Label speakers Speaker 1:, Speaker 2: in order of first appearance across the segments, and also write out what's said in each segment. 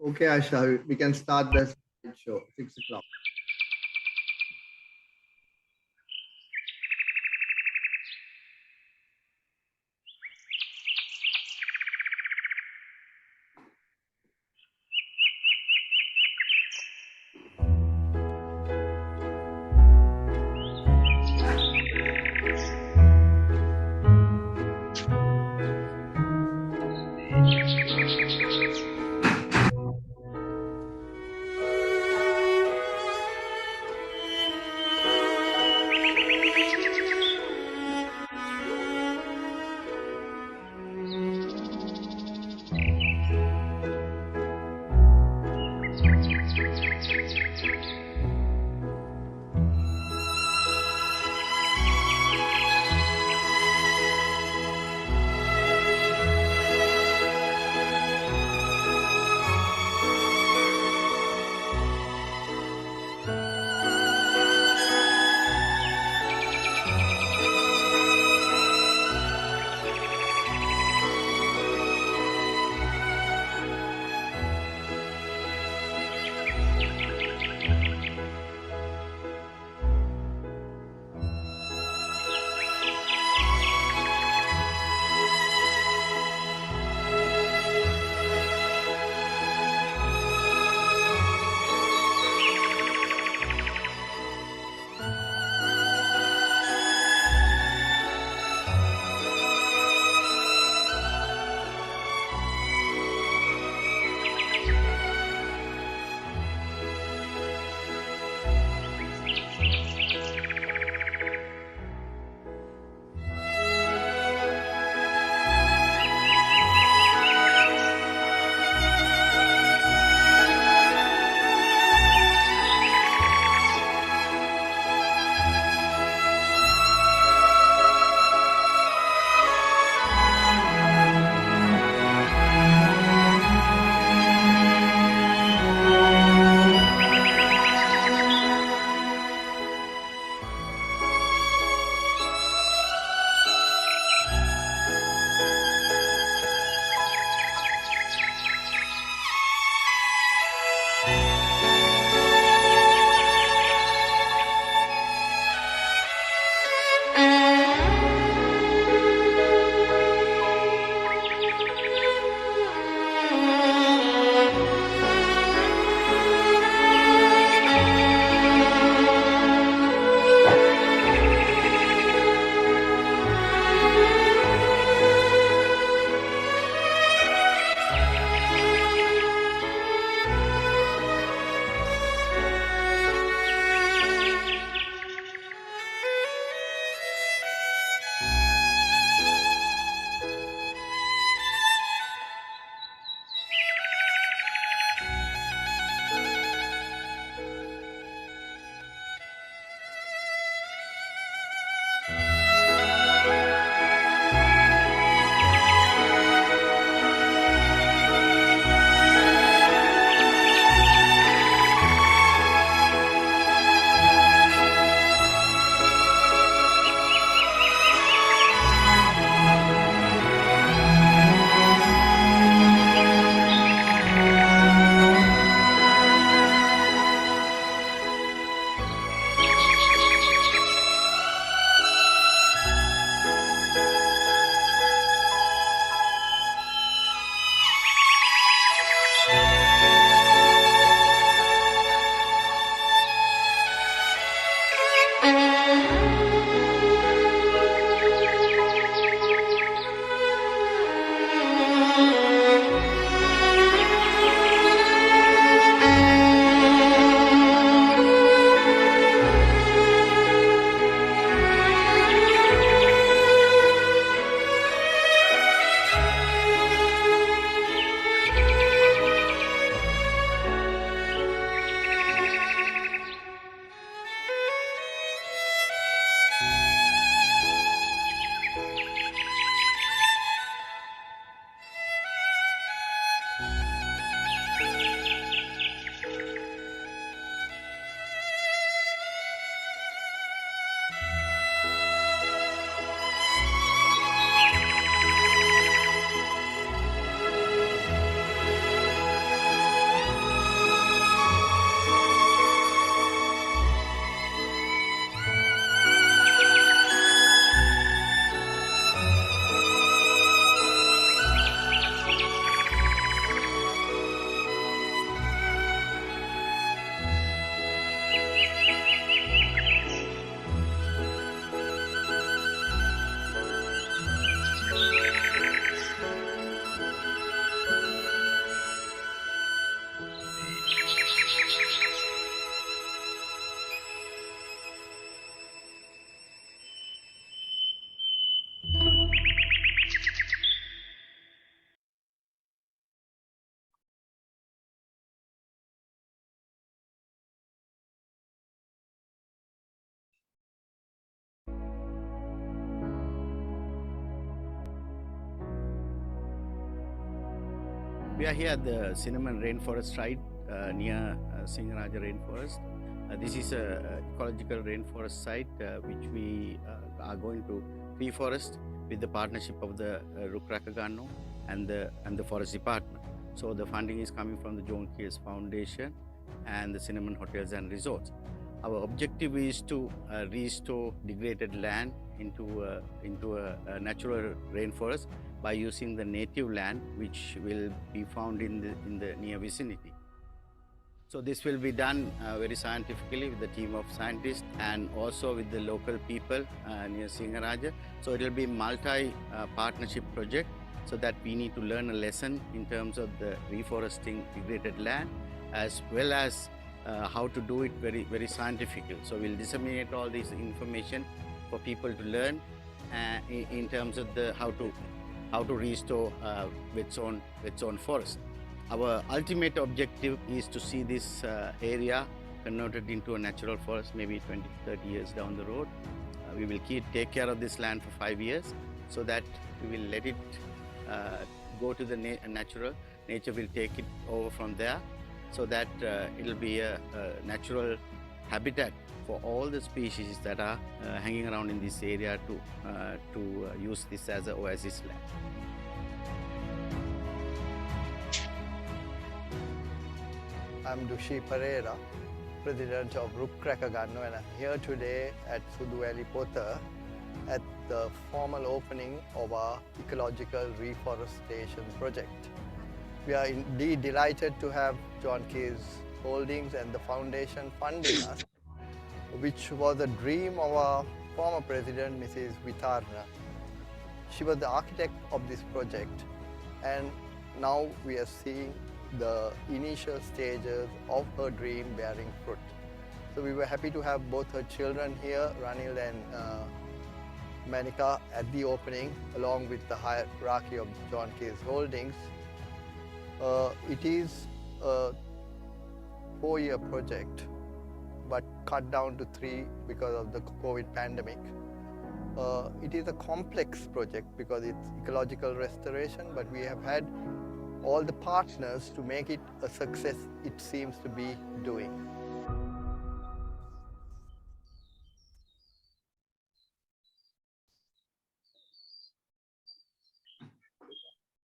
Speaker 1: Okay, Asha, we can start the show. 6 o'clock.
Speaker 2: We are here at the Cinnamon Rainforest site near Sinharaja Rainforest. This is a ecological rainforest site which we are going to reforest with the partnership of the Ruk Rakaganno and the Forest Department. So the funding is coming from the John Keels Foundation and the Cinnamon Hotels and Resorts. Our objective is to restore degraded land into a natural rainforest by using the native land which will be found in the near vicinity. So this will be done very scientifically with the team of scientists and also with the local people near Sinharaja. So it will be multi-partnership project, so that we need to learn a lesson in terms of the reforesting degraded land, as well as how to do it very scientifically. So we'll disseminate all this information for people to learn in terms of the how to restore its own forest. Our ultimate objective is to see this area converted into a natural forest, maybe 20 to 30 years down the road. We will take care of this land for 5 years, so that we will let it go to the natural. Nature will take it over from there, so that it will be a natural habitat for all the species that are hanging around in this area to use this as an oasis land.
Speaker 3: I'm Dushi Pereira, President of Ruk Rakaganno, and I'm here today at Suduweli Potha at the formal opening of our ecological reforestation project. We are indeed delighted to have John Keys Holdings and the foundation funding us, which was a dream of our former president, Mrs. Vitarna. She was the architect of this project, and now we are seeing the initial stages of her dream bearing fruit. So we were happy to have both her children here, Ranil and Manika, at the opening, along with the hierarchy of John Keys Holdings. It is a 4-year project, but cut down to 3 because of the COVID pandemic. It is a complex project because it's ecological restoration, but we have had all the partners to make it a success it seems to be doing.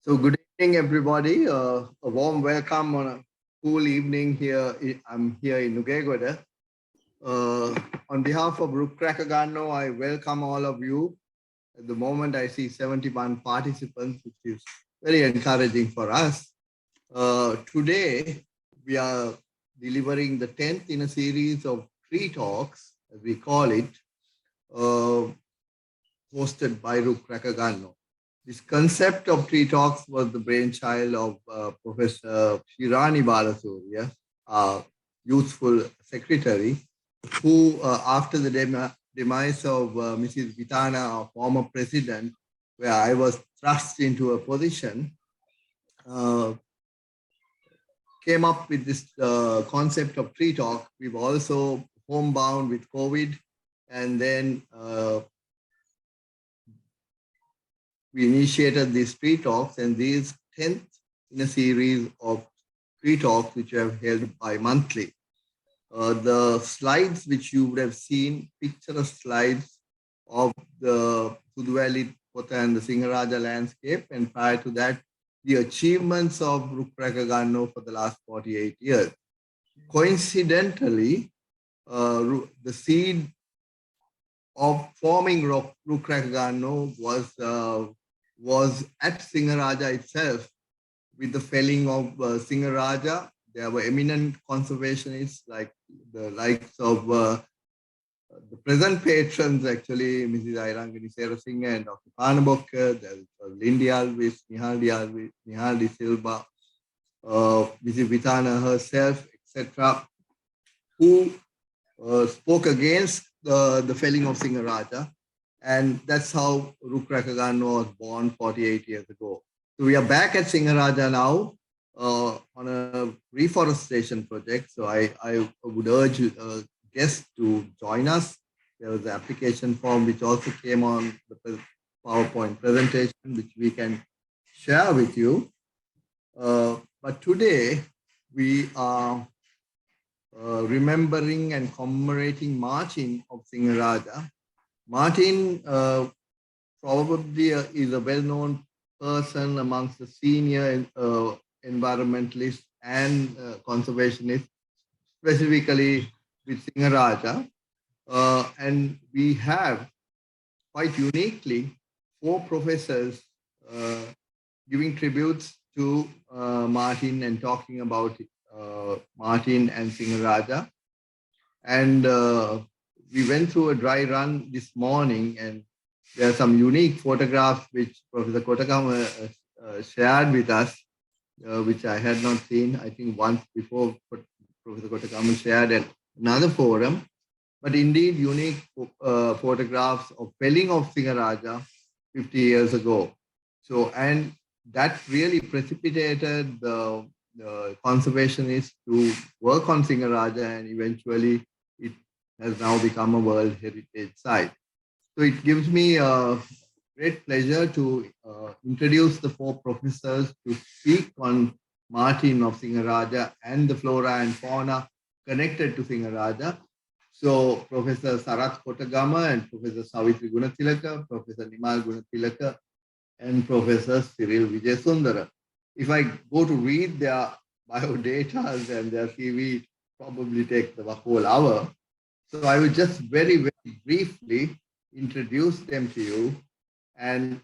Speaker 1: So good evening, everybody. A warm welcome on a cool evening here. I'm here in Nugegoda. On behalf of Ruk Rakaganno, I welcome all of you. At the moment, I see 71 participants, which is very encouraging for us. Today, we are delivering the 10th in a series of tree talks, as we call it, hosted by Ruk Rakaganno. This concept of tree talks was the brainchild of Professor Shirani Balasurya, our youthful secretary, who, after the demise of Mrs. Vitana, our former president, where I was thrust into a position, came up with this concept of tree talk. We've also homebound with COVID, and then we initiated these tree talks, and these 10th in a series of tree talks which we have held bi-monthly. The slides which you would have seen, picturesque slides of the Suduweli Potha and the Sinharaja landscape, and prior to that, the achievements of Ruk Rakaganno for the last 48 years. Coincidentally, the seed of forming Ruk Rakaganno was at Sinharaja itself. With the felling of Sinharaja, there were eminent conservationists like the likes of the present patrons, actually, Mrs. Airangani Serasinghe and Dr. Panabokka, there was Lindy Alvis, Nihal De Silva, Mrs. Vitana herself, etc., who spoke against the felling of Sinharaja. And that's how Ruk Rakaganno was born 48 years ago. So we are back at Sinharaja now on a reforestation project. So I would urge guests to join us. There was an application form which also came on the PowerPoint presentation, which we can share with you. But today we are remembering and commemorating Martin of Sinharaja. Martin probably is a well-known person amongst the senior environmentalists and conservationists, specifically with Sinharaja. And we have quite uniquely 4 professors uh, giving tributes to Martin and talking about Martin and Sinharaja. And we went through a dry run this morning, and there are some unique photographs which Professor Kotagama shared with us, which I had not seen, I think, once before. Professor Kotagama shared at another forum. But indeed, unique photographs of felling of Sinharaja 50 years ago. So, and that really precipitated the conservationists to work on Sinharaja, and eventually it has now become a World Heritage Site. So it gives me a great pleasure to introduce the 4 professors to speak on Martin of Sinharaja and the flora and fauna connected to Sinharaja. So Professor Sarath Kotagama and Professor Savithri Gunatileka, Professor Nimal Gunatileka, and Professor Siril Wijesundera. If I go to read their biodata and their CV, it probably take the whole hour. So I will just very, very briefly introduce them to you and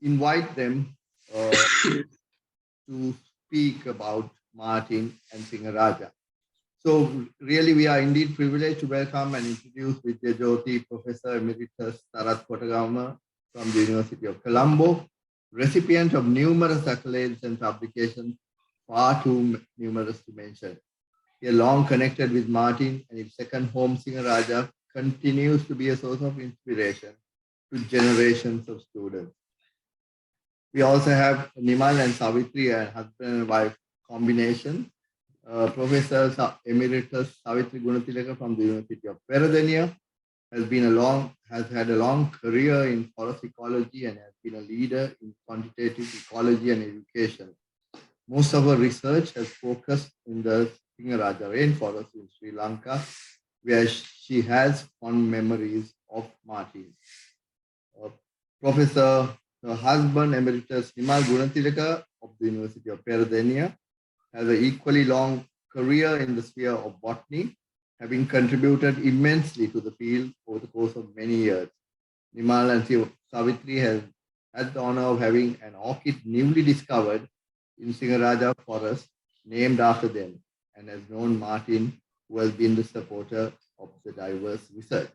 Speaker 1: invite them to speak about Martin and Sinharaja. So really, we are indeed privileged to welcome and introduce Widyajyoti Professor Emeritus Sarath Kotagama from the University of Colombo, recipient of numerous accolades and publications, far too numerous to mention. He is long connected with Martin, and his second home, Sinharaja, continues to be a source of inspiration to generations of students. We also have Nimal and Savithri, a husband and wife combination. Professor Emeritus Savithri Gunatileka from the University of Peradeniya has had a long career in forest ecology and has been a leader in quantitative ecology and education. Most of her research has focused in the Sinharaja rainforest in Sri Lanka, where she has fond memories of Martin. Professor, her husband, Emeritus Nimal Gunatileka of the University of Peradeniya, has an equally long career in the sphere of botany, having contributed immensely to the field over the course of many years. Nimal and Savithri has had the honor of having an orchid newly discovered in Sinharaja forest named after them, and has known Martin, who has been the supporter of the diverse research.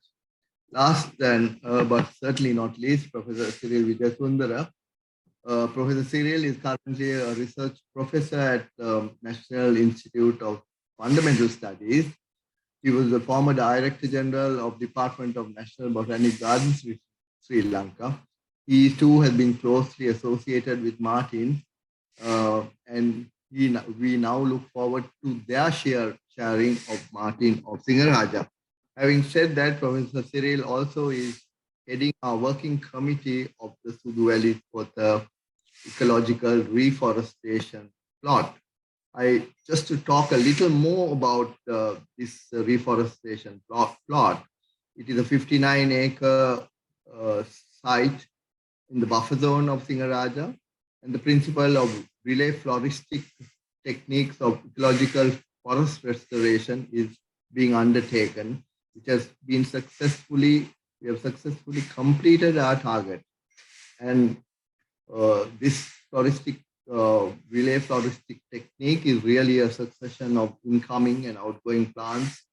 Speaker 1: Last but certainly not least, Professor Siril Wijesundera. Professor Siril is currently a research professor at the National Institute of Fundamental Studies. He was the former Director General of Department of National Botanic Gardens, Sri Lanka. He too has been closely associated with Martin, and we now look forward to their sharing of Martin of Sinharaja. Having said that, Professor Siril also is heading our working committee of the Sudu Valley for the ecological reforestation plot. Just to talk a little more about this reforestation plot. It is a 59-acre site in the buffer zone of Sinharaja, and the principle of relay floristic techniques of ecological forest restoration is being undertaken, which has been we have successfully completed our target. And this relay floristic technique is really a succession of incoming and outgoing plants,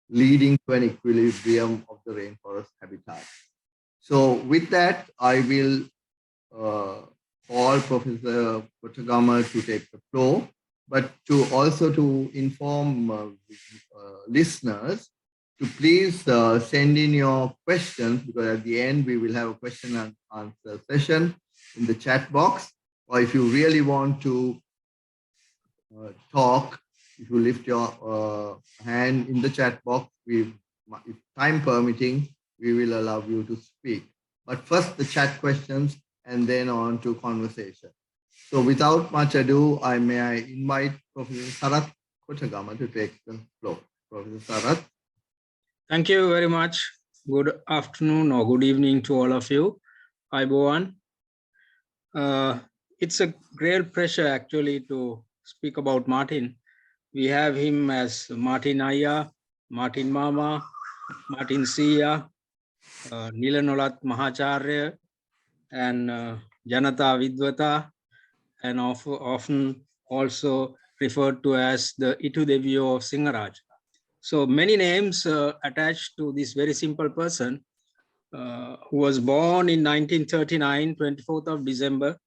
Speaker 1: leading to an equilibrium of the rainforest habitat. So with that, I will call Professor Kotagama to take the floor, but to inform listeners to please send in your questions, because at the end we will have a question and answer session in the chat box. Or if you really want to talk, if you lift your hand in the chat box, if time permitting, we will allow you to speak. But first the chat questions and then on to conversation. So without much ado, I invite Professor Sarath Kotagama to take the floor. Professor Sarath.
Speaker 4: Thank you very much. Good afternoon or good evening to all of you. Hi, Bowan. It's a great pleasure actually to speak about Martin. We have him as Martin Aya, Martin Mama, Martin Siya, Nilanolat Mahacharya, and Janata Vidvata, and often also referred to as the Itu Devio of Sinharaja. So many names attached to this very simple person who was born in 1939, 24th of December,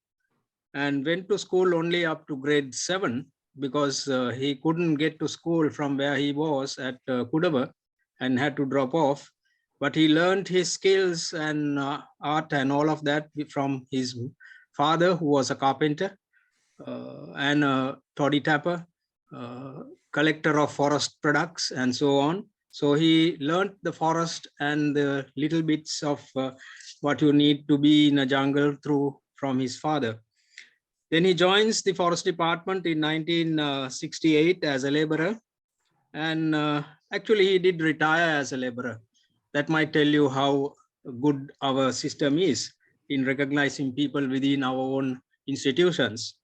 Speaker 4: and went to school only up to grade 7 because he couldn't get to school from where he was at Kudava and had to drop off. But he learned his skills and art and all of that from his father, who was a carpenter and a toddy tapper, collector of forest products and so on. So he learned the forest and the little bits of what you need to be in a jungle from his father. Then he joins the forest department in 1968 as a laborer. And actually he did retire as a laborer. That might tell you how good our system is in recognizing people within our own institutions.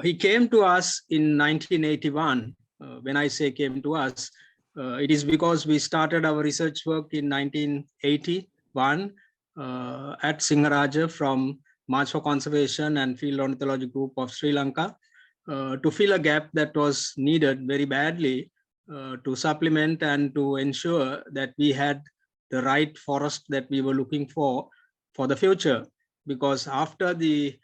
Speaker 4: He came to us in 1981. When I say came to us, it is because we started our research work in 1981 at Sinharaja from March for Conservation and Field Ornithology Group of Sri Lanka to fill a gap that was needed very badly to supplement and to ensure that we had the right forest that we were looking for the future. Because after the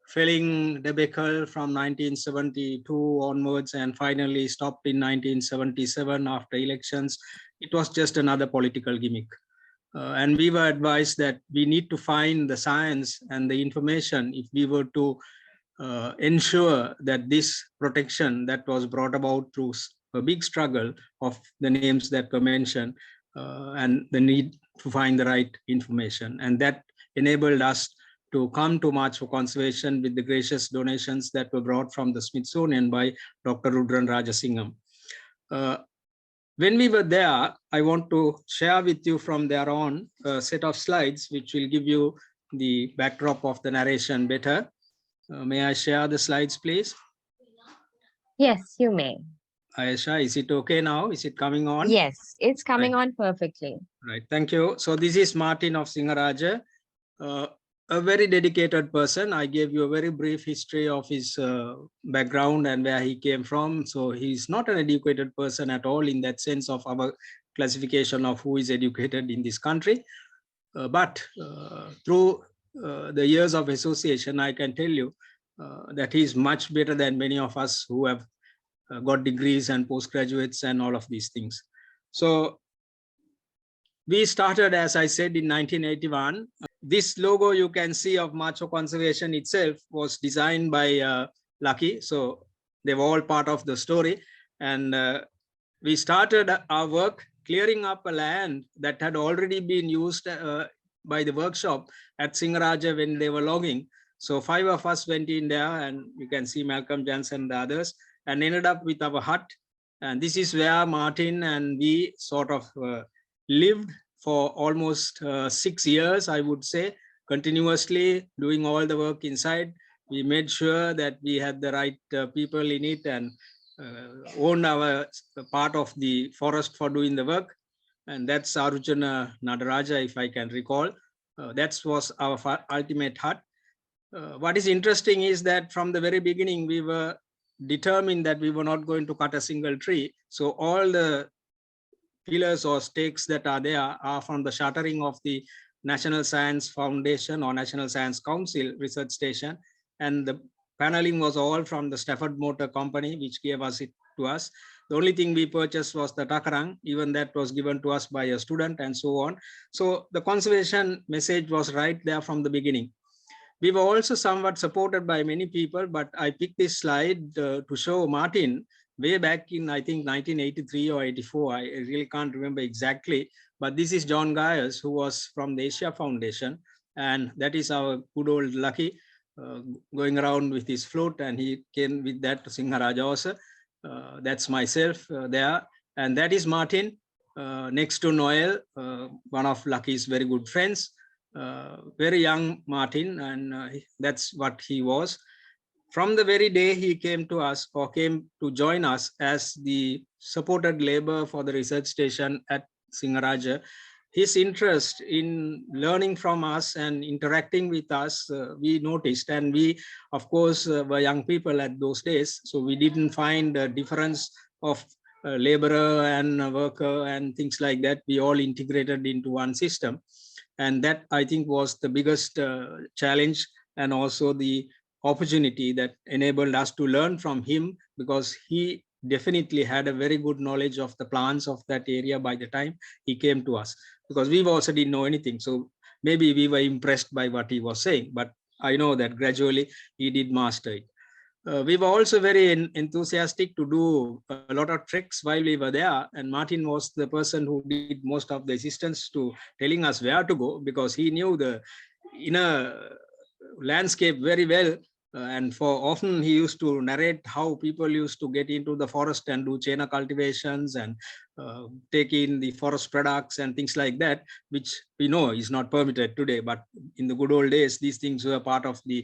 Speaker 4: felling debacle from 1972 onwards and finally stopped in 1977 after elections, it was just another political gimmick. And we were advised that we need to find the science and the information if we were to ensure that this protection that was brought about through a big struggle of the names that were mentioned and the need to find the right information. And that enabled us to come to March for Conservation with the gracious donations that were brought from the Smithsonian by Dr. Rudran Rajasingham. When we were there, I want to share with you from there on a set of slides which will give you the backdrop of the narration better. May I share the slides, please?
Speaker 5: Yes, you may.
Speaker 4: Ayesha, is it okay now? Is it coming on?
Speaker 5: Yes, it's coming on perfectly.
Speaker 4: Right, thank you. So this is Martin of Sinharaja, a very dedicated person. I gave you a very brief history of his background and where he came from. So he's not an educated person at all in that sense of our classification of who is educated in this country. But through the years of association, I can tell you that he's much better than many of us who have got degrees and postgraduates and all of these things. So we started, as I said, in 1981. This logo you can see of March for Conservation itself was designed by Lucky. So they were all part of the story. And we started our work clearing up a land that had already been used by the workshop at Sinharaja when they were logging. So 5 of us went in there, and you can see Malcolm Jansen and the others, and ended up with our hut. And this is where Martin and we sort of lived for almost 6 years, I would say, continuously doing all the work inside. We made sure that we had the right people in it and owned our part of the forest for doing the work. And that's Arujana Nadaraja, if I can recall. That was our ultimate hut. What is interesting is that from the very beginning, we were determined that we were not going to cut a single tree. So all the pillars or stakes that are there are from the shuttering of the National Science Foundation or National Science Council research station. And the paneling was all from the Stafford Motor Company, which gave us it to us. The only thing we purchased was the takarang, even that was given to us by a student and so on. So the conservation message was right there from the beginning. We were also somewhat supported by many people, but I picked this slide to show Martin way back in, I think, 1983 or 84. I really can't remember exactly, but this is John Gaius, who was from the Asia Foundation. And that is our good old Lucky. going around with his flute, and he came with that to Sinharaja also. That's myself there, and that is Martin. Next to Noel, one of Lucky's very good friends, very young Martin, and that's what he was. From the very day he came to us, or came to join us as the supported labor for the research station at Sinharaja, his interest in learning from us and interacting with us, we noticed. And we, of course, were young people at those days, so we didn't find a difference of laborer and worker and things like that. We all integrated into one system. And that, I think, was the biggest challenge, and also the opportunity that enabled us to learn from him, because he definitely had a very good knowledge of the plants of that area by the time he came to us, because we also didn't know anything. So maybe we were impressed by what he was saying, but I know that gradually he did master it. We were also very enthusiastic to do a lot of treks while we were there, and Martin was the person who did most of the assistance to telling us where to go, because he knew the inner landscape very well. And for often he used to narrate how people used to get into the forest and do chaina cultivations and take in the forest products and things like that, which we know is not permitted today. But in the good old days, these things were part of the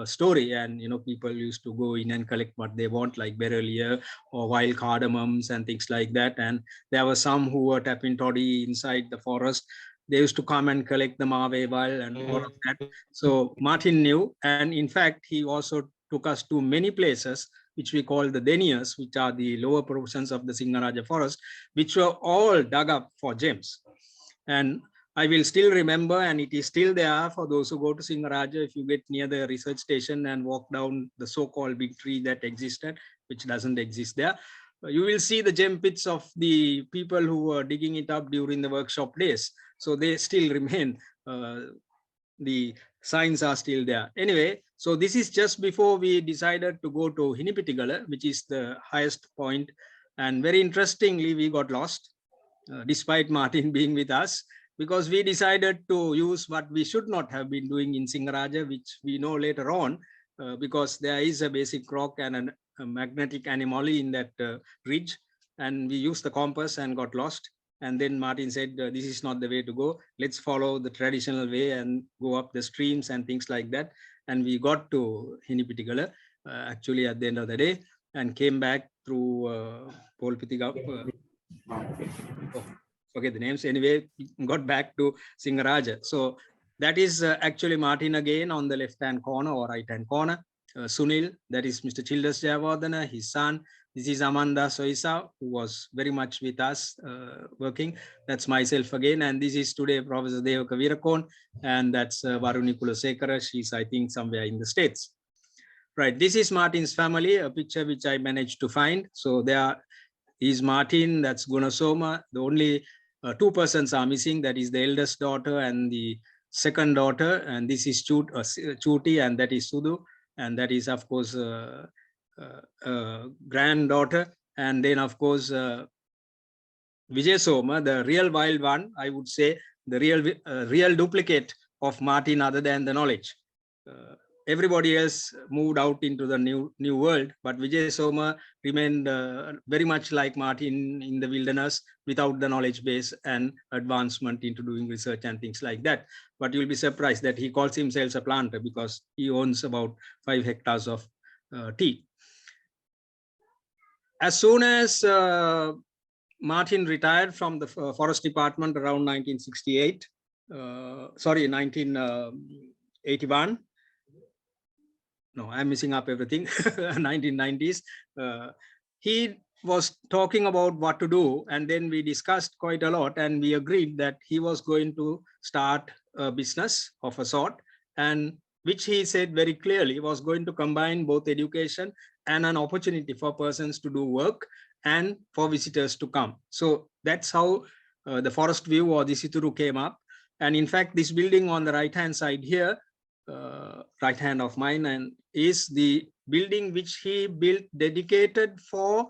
Speaker 4: story, and people used to go in and collect what they want, like beryl ear or wild cardamoms and things like that. And there were some who were tapping toddy inside the forest. They used to come and collect the Maveval and all of that. So Martin knew, and in fact, he also took us to many places, which we call the deniers, which are the lower portions of the Sinharaja forest, which were all dug up for gems. And I will still remember, and it is still there for those who go to Sinharaja. If you get near the research station and walk down the so-called big tree that existed, which doesn't exist there, you will see the gem pits of the people who were digging it up during the workshop days. So they still remain. The signs are still there. Anyway, so this is just before we decided to go to Hinipitigala, which is the highest point. And very interestingly, we got lost, despite Martin being with us, because we decided to use what we should not have been doing in Sinharaja, which we know later on, because there is a basic rock and a magnetic anomaly in that ridge. And we used the compass and got lost. And then Martin said, this is not the way to go. Let's follow the traditional way and go up the streams and things like that. And we got to Hinipitigala, actually at the end of the day, and came back through Polpitigam. Forget the names. Anyway, got back to Sinharaja. So that is actually Martin again on the left-hand corner or right-hand corner. Sunil, that is Mr. Childers Jayawardena, his son. This is Amanda Soisa, who was very much with us working. That's myself again. And this is today Professor Devaka Virakon. And that's Varuni Kulasekara. She's, I think, somewhere in the States. Right. This is Martin's family, a picture which I managed to find. So there is Martin, that's Gunasoma. The only two persons are missing. That is the eldest daughter and the second daughter. And this is Chuti, and that is Sudu. And that is, of course, granddaughter. And then, of course, Wijesoma, the real wild one, I would say, the real duplicate of Martin, other than the knowledge. Everybody else moved out into the new world, but Wijesoma remained very much like Martin in the wilderness, without the knowledge base and advancement into doing research and things like that. But you'll be surprised that he calls himself a planter, because he owns about 5 hectares of tea. As soon as Martin retired from the forest department around 1981. No, I'm missing up everything. 1990s. He was talking about what to do, and then we discussed quite a lot, and we agreed that he was going to start a business of a sort, and which he said very clearly was going to combine both education and an opportunity for persons to do work and for visitors to come. So that's how the forest view or the Situru came up. And in fact, this building on the right-hand side here, right hand of mine, and is the building which he built dedicated for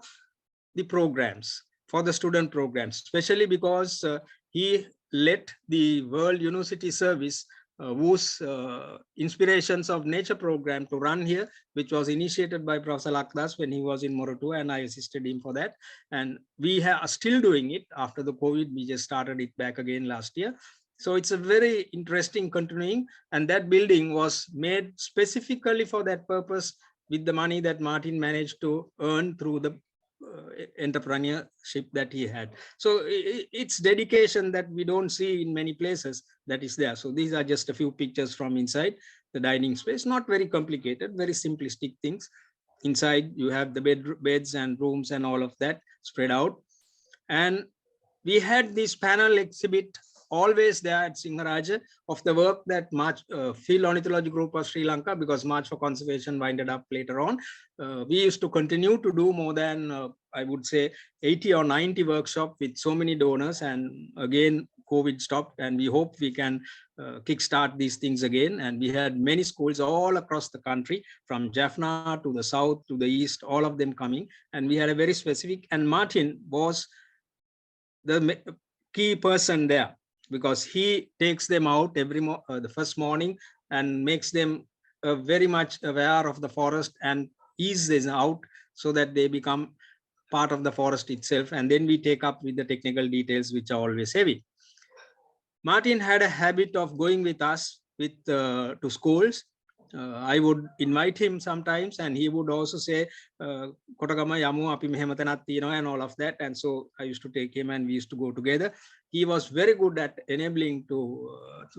Speaker 4: the programs, for the student programs, especially because he let the World University Service whose Inspirations of Nature program to run here, which was initiated by Professor Lakdas when he was in Moratu, and I assisted him for that. And we are still doing it after the COVID. We just started it back again last year. So it's a very interesting continuing, and that building was made specifically for that purpose with the money that Martin managed to earn through the entrepreneurship that he had. So it's dedication that we don't see in many places that is there. So these are just a few pictures from inside the dining space, not very complicated, very simplistic things. Inside you have the beds and rooms and all of that spread out. And we had this panel exhibit always there at Sinharaja of the work that Field Ornithology Group of Sri Lanka, because March for Conservation winded up later on. We used to continue to do more than, I would say, 80 or 90 workshops with so many donors. And again, COVID stopped, and we hope we can kickstart these things again. And we had many schools all across the country, from Jaffna to the south to the east, all of them coming. And we had a very specific, and Martin was the key person there, because he takes them out the first morning and makes them very much aware of the forest and eases them out so that they become part of the forest itself. And then we take up with the technical details, which are always heavy. Martin had a habit of going with us to schools. I would invite him sometimes, and he would also say, Kotagama yamu api mehema thanak tiyenawa, and all of that. And so I used to take him and we used to go together. He was very good at enabling to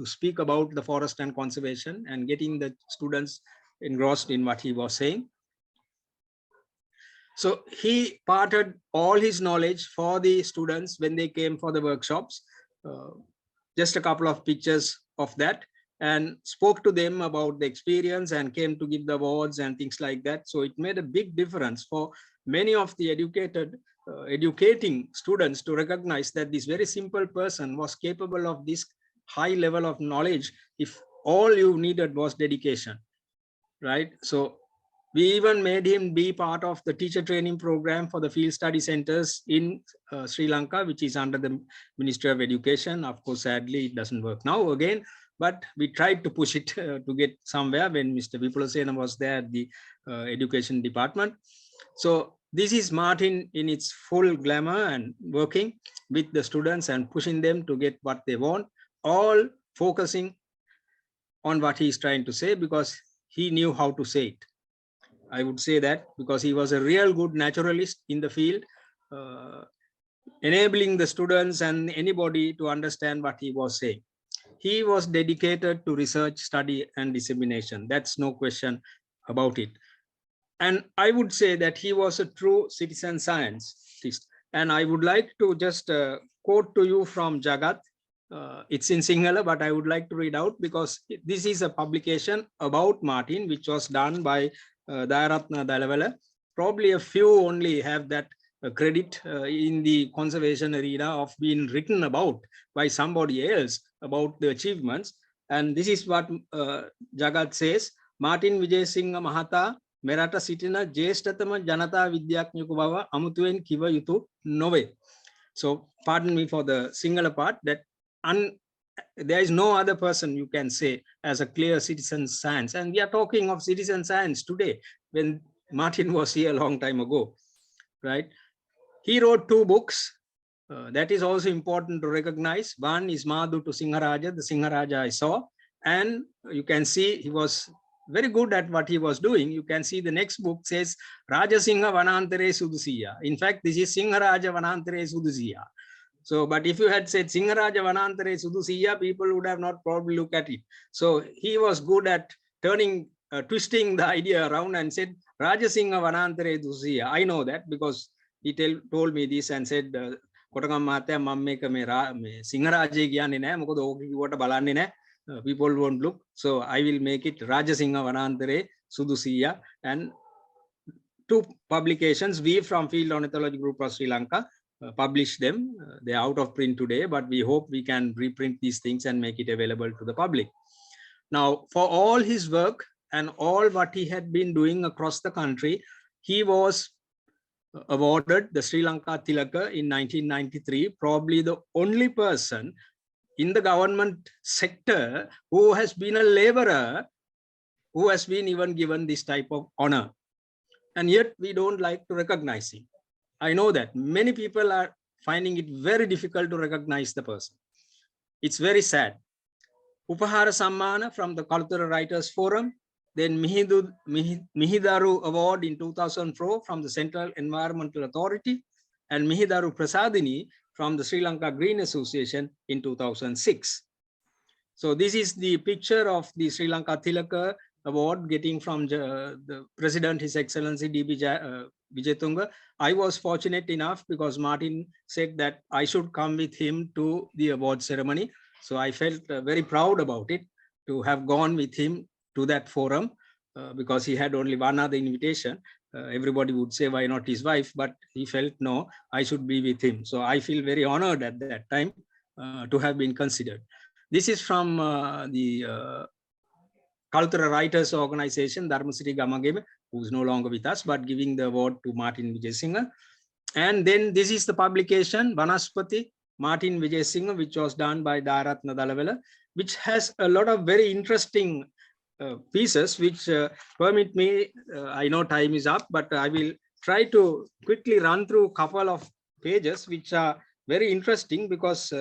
Speaker 4: speak about the forest and conservation and getting the students engrossed in what he was saying. So he parted all his knowledge for the students when they came for the workshops. Just a couple of pictures of that, and spoke to them about the experience and came to give the awards and things like that. So it made a big difference for many of the educating students to recognize that this very simple person was capable of this high level of knowledge if all you needed was dedication, right? So we even made him be part of the teacher training program for the field study centers in Sri Lanka, which is under the Ministry of Education. Of course, sadly, it doesn't work now again, but we tried to push it to get somewhere when Mr. Vipulasena was there at the education department. So this is Martin in its full glamour and working with the students and pushing them to get what they want, all focusing on what he's trying to say because he knew how to say it. I would say that because he was a real good naturalist in the field, enabling the students and anybody to understand what he was saying. He was dedicated to research, study, and dissemination. That's no question about it. And I would say that he was a true citizen scientist. And I would like to just quote to you from Jagat. It's in Sinhala, but I would like to read out because this is a publication about Martin, which was done by Dayaratna Dalavala. Probably a few only have that credit in the conservation arena of being written about by somebody else about the achievements. And this is what Jagat says. Martin Wijesinghe Mahata Merata Sitina Jestatama Janata Vidyaknyuku Bava Amutuen Kiva Yutu Nove. So pardon me for the Sinhala part, that there is no other person you can say as a clear citizen science. And we are talking of citizen science today when Martin was here a long time ago, right? He wrote 2 books. That is also important to recognize. One is Madhu to Sinharaja, the Sinharaja I saw. And you can see he was very good at what he was doing. You can see the next book says Rajasingha Vanantere Sudusiya. In fact, this is Sinharaja Vanantere Sudusiya. So, but if you had said Sinharaja Vanantere Sudusiya, people would have not probably looked at it. So he was good at twisting the idea around and said Rajasingha Vanantere Sudusiya. I know that because he told me this and said, Kotagama Matya Mammeka me Sinharaja Gyane ne, mokada oki kiwata balanne ne. People won't look. So I will make it Rajasingha Vanantere Sudusiya. And 2 publications, we from Field Ornithology Group of Sri Lanka publish them. They're out of print today, but we hope we can reprint these things and make it available to the public. Now, for all his work and all what he had been doing across the country, he was awarded the Sri Lanka Tilaka in 1993, probably the only person in the government sector who has been a laborer, who has been even given this type of honor. And yet we don't like to recognize him. I know that many people are finding it very difficult to recognize the person. It's very sad. Upahara Sammana from the Cultural Writers Forum, then Mihidaru Award in 2004 from the Central Environmental Authority, and Mihidaru Prasadini from the Sri Lanka Green Association in 2006. So this is the picture of the Sri Lanka Tilaka Award getting from the President, His Excellency D.B. Wijesundera. I was fortunate enough because Martin said that I should come with him to the award ceremony. So I felt very proud about it to have gone with him to that forum because he had only one other invitation. Everybody would say, why not his wife? But he felt, no, I should be with him. So I feel very honored at that time to have been considered. This is from the Cultural Writers Organization, Dharmasiri Gamageme, who is no longer with us, but giving the award to Martin Wijesinghe. And then this is the publication, Vanaspati, Martin Wijesinghe, which was done by Daratna Dalawala, which has a lot of very interesting pieces, which permit me, I know time is up, but I will try to quickly run through a couple of pages, which are very interesting because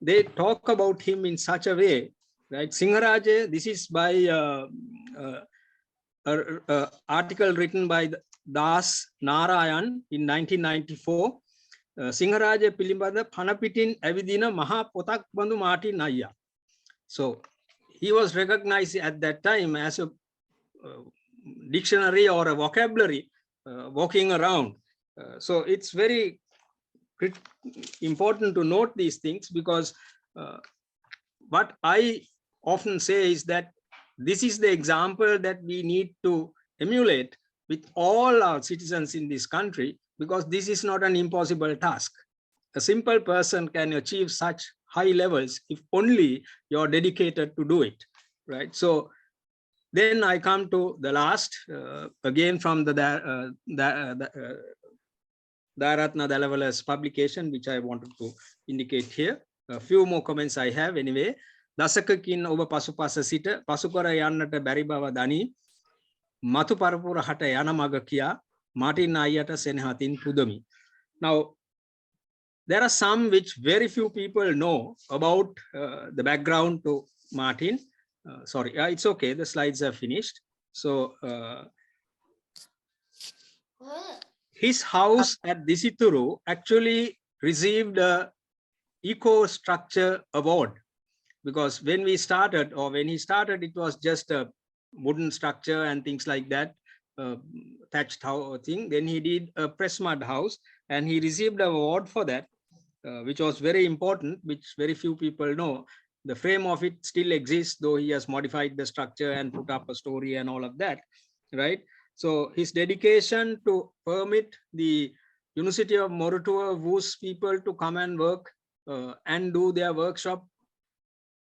Speaker 4: they talk about him in such a way, right? Sinharaja, this is by article written by Das Narayan in 1994. Sinharaja Pilimbada Panapitin Avidina Maha Potak Bandu Martin Naya. So he was recognized at that time as a dictionary or a vocabulary walking around. So it's very important to note these things because what I often say is that this is the example that we need to emulate with all our citizens in this country, because this is not an impossible task. A simple person can achieve such high levels if only you're dedicated to do it, right? So then I come to the last, again from the Daratna Dalawala's publication, which I wanted to indicate here. A few more comments I have anyway. Dasakakin over Pasupasa Sita, Pasukara Yanata Baribava Dani, Matu Parapura Hata Yanamagakia, Martin Ayata Senhatin Pudami. Now, there are some which very few people know about the background to Martin. Sorry, it's okay, the slides are finished. So, his house at Disituru actually received a Eco Structure Award, because when we started, or when he started, it was just a wooden structure and things like that, thatched thing. Then he did a press mud house and he received an award for that, which was very important, which very few people know. The frame of it still exists, though he has modified the structure and put up a story and all of that, right? So his dedication to permit the University of Moratuwa WUS people to come and work and do their workshop,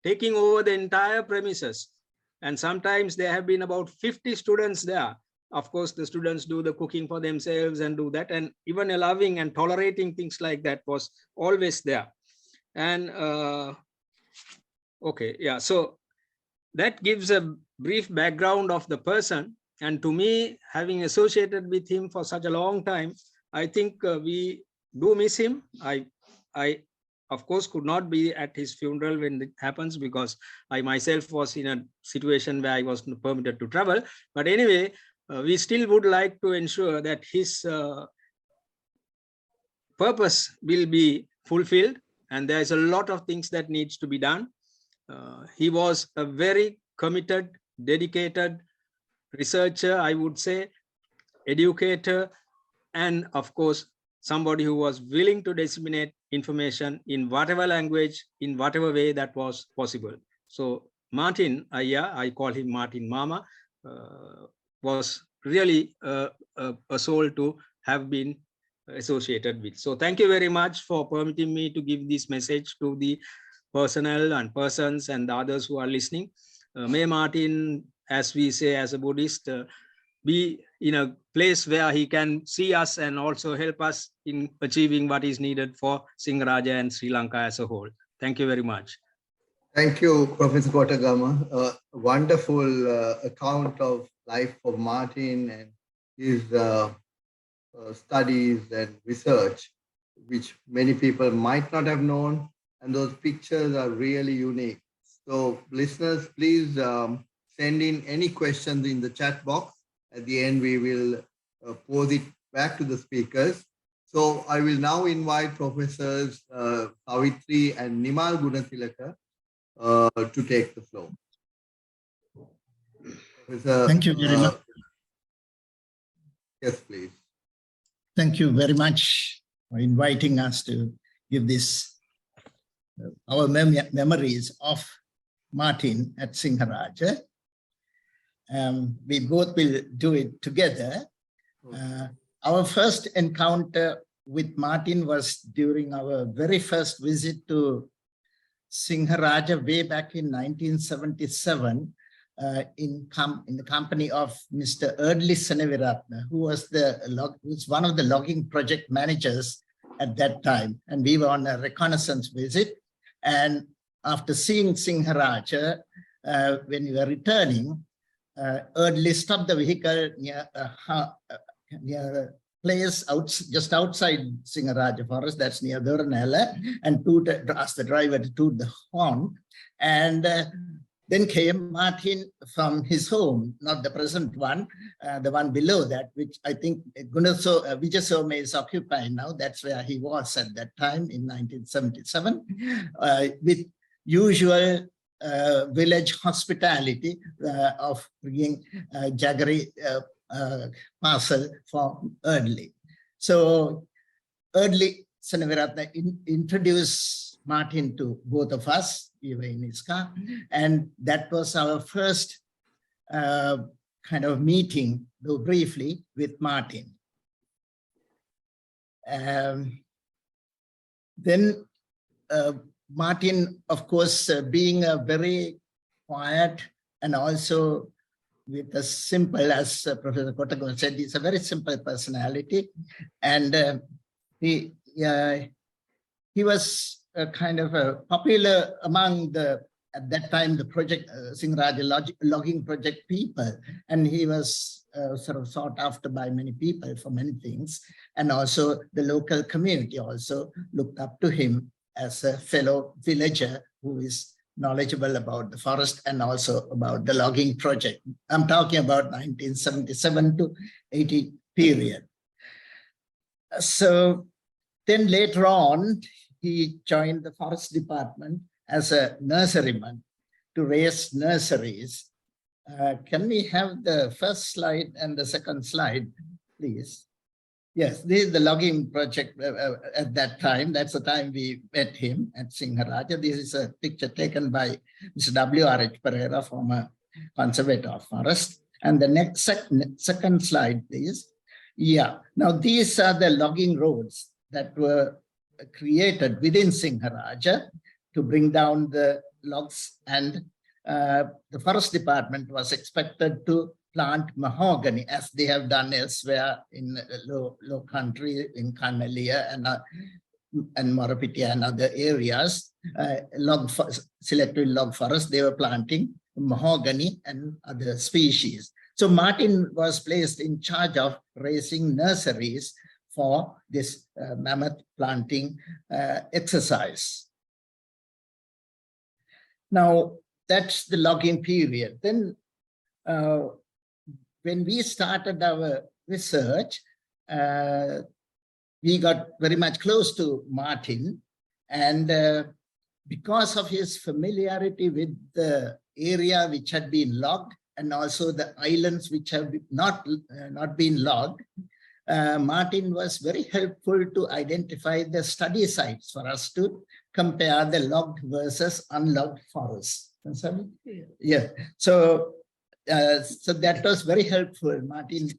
Speaker 4: taking over the entire premises. And sometimes there have been about 50 students there. Of course, the students do the cooking for themselves and do that. And even allowing and tolerating things like that was always there. And okay, yeah, so that gives a brief background of the person. And to me, having associated with him for such a long time, I think we do miss him. I of course could not be at his funeral when it happens, because I myself was in a situation where I was not permitted to travel. But anyway, we still would like to ensure that his purpose will be fulfilled, and there is a lot of things that needs to be done. He was a very committed, dedicated researcher, I would say, educator, and of course, somebody who was willing to disseminate information in whatever language, in whatever way that was possible. So Martin Ayya, I call him Martin Mama, was really a soul to have been associated with. So thank you very much for permitting me to give this message to the personnel and persons and the others who are listening. May Martin, as we say as a Buddhist, be in a place where he can see us and also help us in achieving what is needed for Sinharaja and Sri Lanka as a whole. Thank you very much.
Speaker 1: Thank you, Professor Kotagama. A wonderful account of life of Martin and his studies and research, which many people might not have known. And those pictures are really unique. So listeners, please send in any questions in the chat box. At the end, we will pose it back to the speakers. So I will now invite Professors Savithri and Nimal Gunatileka to take the floor. Professor,
Speaker 6: Thank you very much.
Speaker 1: Yes, please.
Speaker 6: Thank you very much for inviting us to give this our memories of Martin at Sinharaja. We both will do it together. Our first encounter with Martin was during our very first visit to Sinharaja way back in 1977 in the company of Mr. Erdli Seneviratne, who was one of the logging project managers at that time. And we were on a reconnaissance visit. And after seeing Sinharaja, when we were returning, Erdli stopped the vehicle near a place just outside Sinharaja forest, that's near Doranella, and asked the driver to toot the horn. And then came Martin from his home, not the present one, the one below that, which I think Wijesinghe is occupying now. That's where he was at that time in 1977, with usual village hospitality of bringing jaggery parcel from Erdli. So Erdli Seneviratne introduced Martin to both of us. We were in his car, and that was our first kind of meeting, though briefly, with Martin. Then Martin, of course, being a very quiet and also with a simple, as Professor Kotagama said, he's a very simple personality, and he was kind of popular among at that time, the project, Sinharaja logging project people. And he was sort of sought after by many people for many things. And also the local community also looked up to him as a fellow villager who is knowledgeable about the forest and also about the logging project. I'm talking about 1977 to 80 period. So then later on, he joined the forest department as a nurseryman to raise nurseries. Can we have the first slide and the second slide, please? Yes, this is the logging project at that time. That's the time we met him at Sinharaja. This is a picture taken by Mr. W.R.H. Pereira, former conservator of forest. And the next second slide, please. Yeah, now these are the logging roads that were created within Sinharaja to bring down the logs, and the forest department was expected to plant mahogany as they have done elsewhere in low country, in Karnalia and Morapitia and other areas, selective log forest. They were planting mahogany and other species. So Martin was placed in charge of raising nurseries for this mammoth planting exercise. Now, that's the logging period. Then when we started our research, we got very much close to Martin, and because of his familiarity with the area which had been logged and also the islands which have not been logged, Martin was very helpful to identify the study sites for us to compare the logged versus unlogged forests. Yeah, so that was very helpful. Martin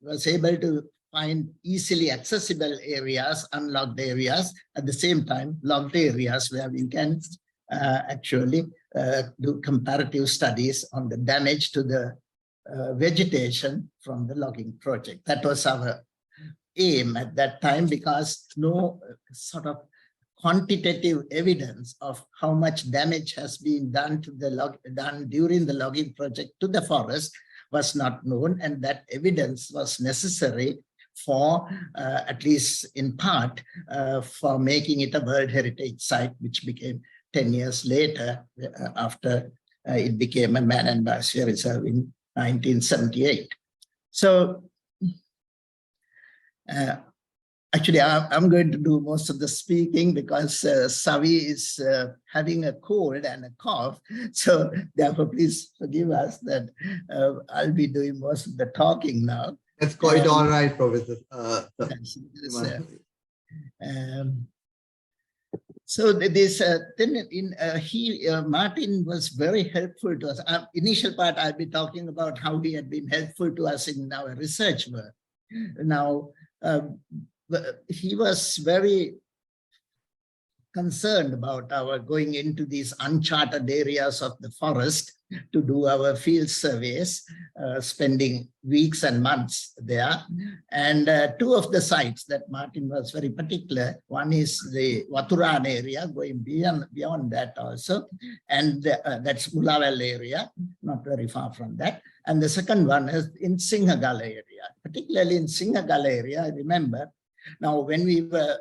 Speaker 6: was able to find easily accessible areas, unlogged areas, at the same time logged areas where we can actually do comparative studies on the damage to the vegetation from the logging project. That was our aim at that time, because no sort of quantitative evidence of how much damage has been done to the done during the logging project to the forest was not known, and that evidence was necessary for, at least in part, for making it a World Heritage Site, which became 10 years later after it became a Man and Biosphere Reserve in 1978. So actually, I'm going to do most of the speaking because Savi is having a cold and a cough. So therefore, please forgive us that I'll be doing most of the talking now.
Speaker 1: That's quite all right, Professor.
Speaker 6: So this Martin was very helpful to us. Initial part, I'll be talking about how he had been helpful to us in our research work. Now, he was very concerned about our going into these uncharted areas of the forest to do our field surveys, spending weeks and months there. And two of the sites that Martin was very particular, one is the Waturan area, going beyond that also, and that's Mulavel area, not very far from that. And the second one is in Sinhagala area, particularly in Sinhagala area, I remember. Now, when we were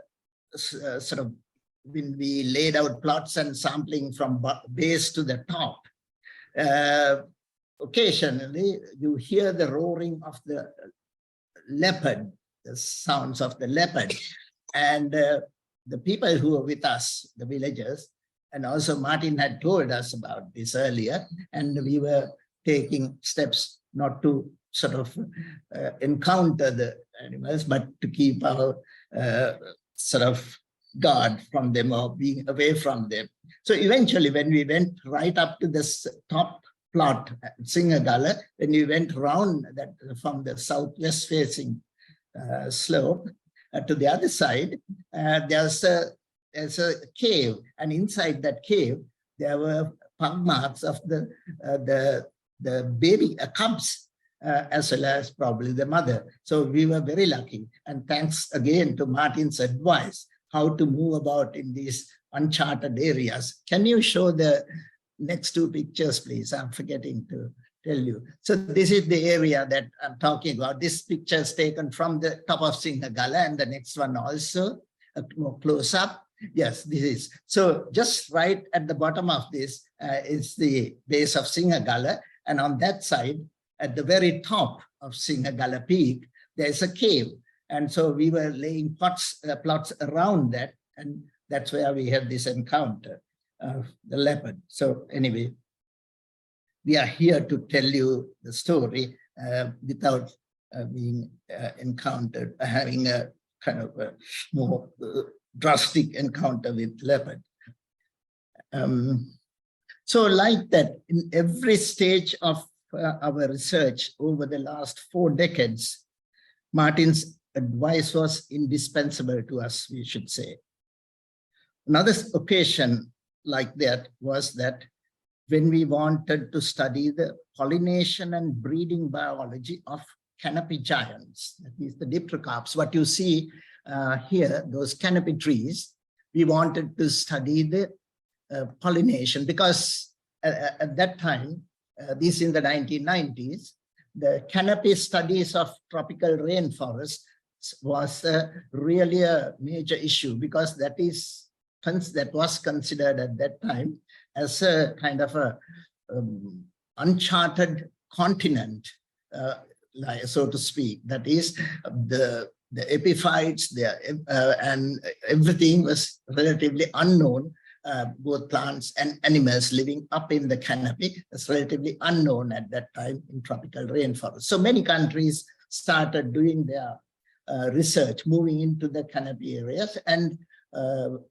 Speaker 6: when we laid out plots and sampling from base to the top, occasionally you hear the roaring of the leopard, the sounds of the leopard. And the people who were with us, the villagers, and also Martin had told us about this earlier, and we were taking steps not to encounter the animals, but to keep our guard from them or being away from them. So eventually, when we went right up to this top plot at Sinhagala, when we went around that from the southwest facing slope to the other side, there's a cave, and inside that cave there were pug marks of the baby cubs, as well as probably the mother. So we were very lucky, and thanks again to Martin's advice how to move about in these uncharted areas. Can you show the next two pictures, please? I'm forgetting to tell you. So this is the area that I'm talking about. This picture is taken from the top of Sinhagala, and the next one also, more close up. Yes, this is. So just right at the bottom of this is the base of Sinhagala, and on that side, at the very top of Sinhagala Peak, there's a cave. And so we were laying plots around that, and that's where we had this encounter of the leopard. So anyway, we are here to tell you the story without being encountered, having a kind of a more drastic encounter with leopard. So like that, in every stage of our research over the last 4 decades, Martin's advice was indispensable to us, we should say. Another occasion like that was that when we wanted to study the pollination and breeding biology of canopy giants, that is the dipterocarps, what you see here, those canopy trees, we wanted to study the pollination, because at that time, this in the 1990s, the canopy studies of tropical rainforests was really a major issue, because that was considered at that time as a kind of a uncharted continent, so to speak. That is, the epiphytes and everything was relatively unknown. Both plants and animals living up in the canopy is relatively unknown at that time in tropical rainforest. So many countries started doing their research, moving into the canopy areas, and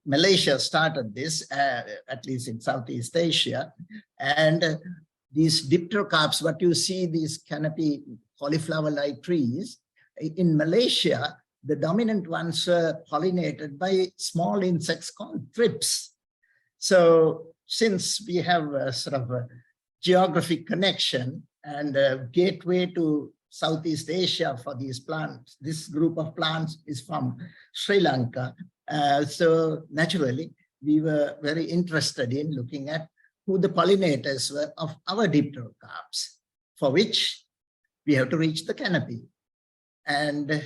Speaker 6: Malaysia started this, at least in Southeast Asia. And these dipterocarps, what you see, these canopy cauliflower-like trees, in Malaysia, the dominant ones were pollinated by small insects called thrips. So since we have a geographic connection and a gateway to Southeast Asia for these plants, this group of plants is from Sri Lanka, So naturally, we were very interested in looking at who the pollinators were of our dipterocarps, for which we have to reach the canopy. And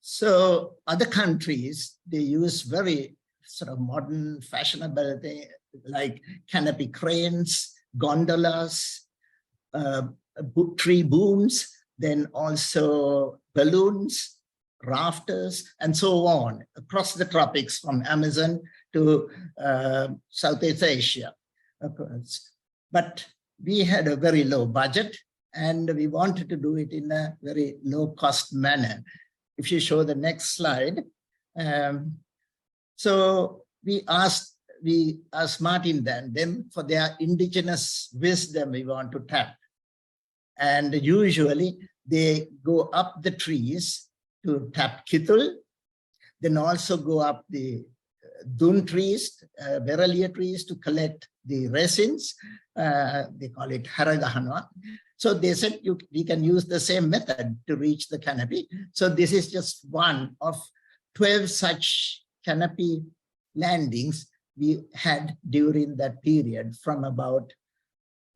Speaker 6: so other countries, they use very sort of modern, fashionable thing, like canopy cranes, gondolas, tree booms, then also balloons, rafters, and so on, across the tropics from Amazon to Southeast Asia. But we had a very low budget and we wanted to do it in a very low cost manner. If you show the next slide. So we asked Martin then them for their indigenous wisdom we want to tap. And usually they go up the trees to tap Kitul, then also go up the dun trees, Berelia trees to collect the resins. They call it Haragahanwa. So they said we can use the same method to reach the canopy. So this is just one of 12 such canopy landings we had during that period from about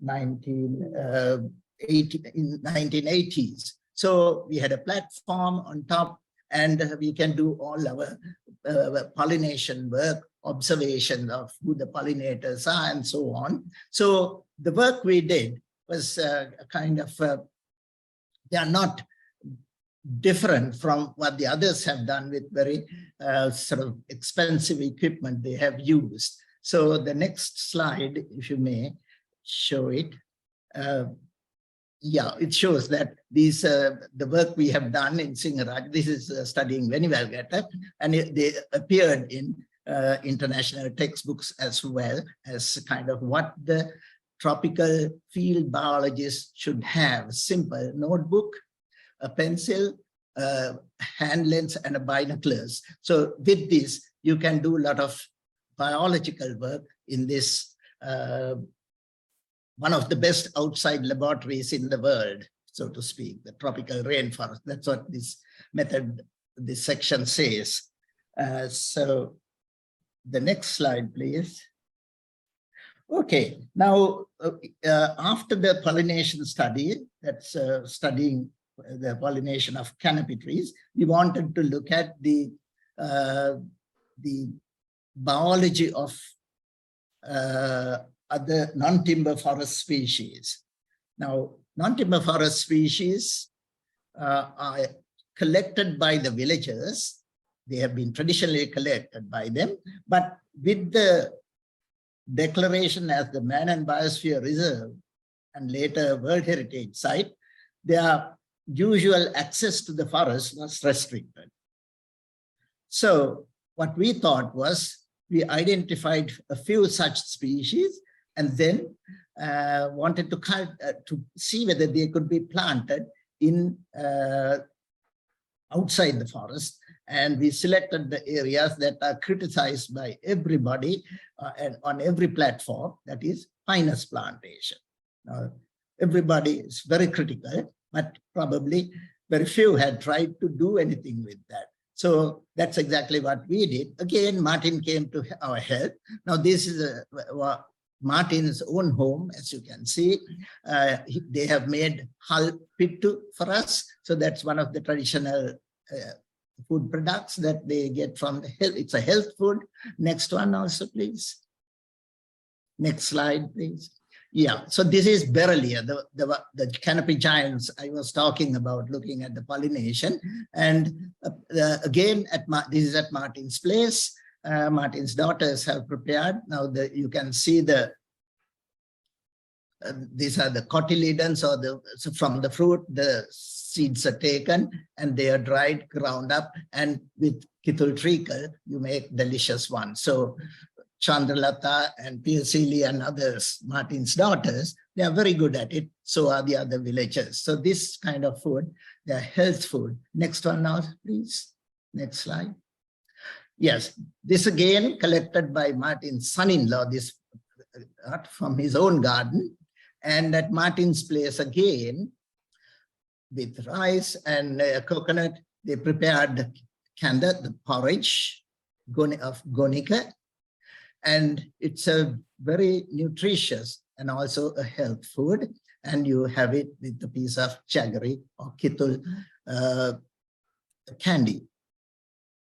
Speaker 6: 1980s. So we had a platform on top and we can do all our pollination work, observation of who the pollinators are and so on. So the work we did was kind of, they are not different from what the others have done with very sort of expensive equipment they have used. So the next slide, if you may, show it. Yeah, it shows that these the work we have done in Sinharaja, this is studying Wijesinghe, and they appeared in international textbooks as well as kind of what the tropical field biologists should have: a simple notebook, a pencil, hand lens, and a binoculars. So with this, you can do a lot of biological work in this one of the best outside laboratories in the world, so to speak, the tropical rainforest. That's what this method, this section says. So the next slide, please. Okay, now after the pollination study, that's studying the pollination of canopy trees, we wanted to look at the biology of other non-timber forest species. Now, non-timber forest species are collected by the villagers. They have been traditionally collected by them, but with the declaration as the Man and Biosphere Reserve and later World Heritage Site, their usual access to the forest was restricted. So what we thought was, we identified a few such species and then wanted to see whether they could be planted in outside the forest. And we selected the areas that are criticized by everybody and on every platform, that is pinus plantation. Now, everybody is very critical, but probably very few had tried to do anything with that. So that's exactly what we did. Again, Martin came to our help. Now this is Martin's own home, as you can see. They have made hal pittu for us. So that's one of the traditional food products that they get from the health. It's a health food. Next one also, please. Next slide, please. Yeah, so this is Berelia, the canopy giants I was talking about, looking at the pollination. And again, this is at Martin's place. Martin's daughters have prepared. Now you can see these are the cotyledons, or so from the fruit, the seeds are taken and they are dried, ground up, and with Kitul treacle, you make delicious ones. So Chandralata and Pirsili and others, Martin's daughters, they are very good at it. So are the other villagers. So this kind of food, they are health food. Next one now, please. Next slide. Yes, this again collected by Martin's son-in-law, this from his own garden. And at Martin's place again, with rice and coconut, they prepared kanda, the porridge, of Gonika, and it's a very nutritious and also a health food, and you have it with a piece of jaggery or kitul candy.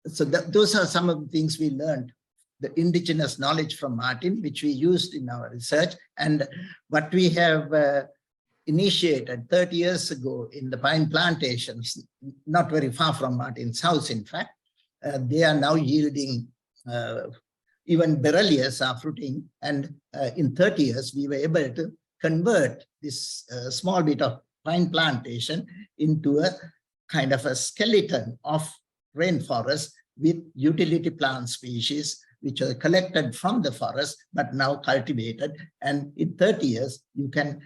Speaker 6: So those are some of the things we learned, the indigenous knowledge from Martin, which we used in our research, and what we have initiated 30 years ago in the pine plantations, not very far from Martin's house, in fact. They are now yielding, even beryllias are fruiting, and in 30 years, we were able to convert this small bit of pine plantation into a kind of a skeleton of rainforest with utility plant species, which are collected from the forest, but now cultivated. And in 30 years, you can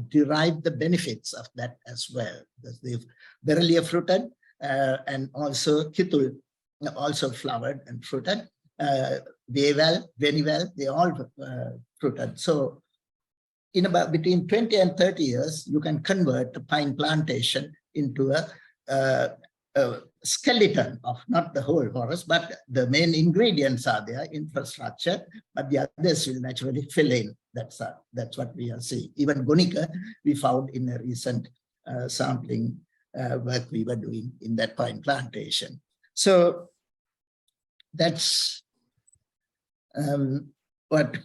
Speaker 6: derive the benefits of that as well. They've beryllia fruited, and also kitul also flowered and fruited. Venival, they all fruited. So in about between 20 and 30 years, you can convert the pine plantation into a skeleton of not the whole forest, but the main ingredients are there, infrastructure, but the others will naturally fill in. That's what we are seeing. Even Gonika, we found in a recent sampling work we were doing in that pine plantation. So that's what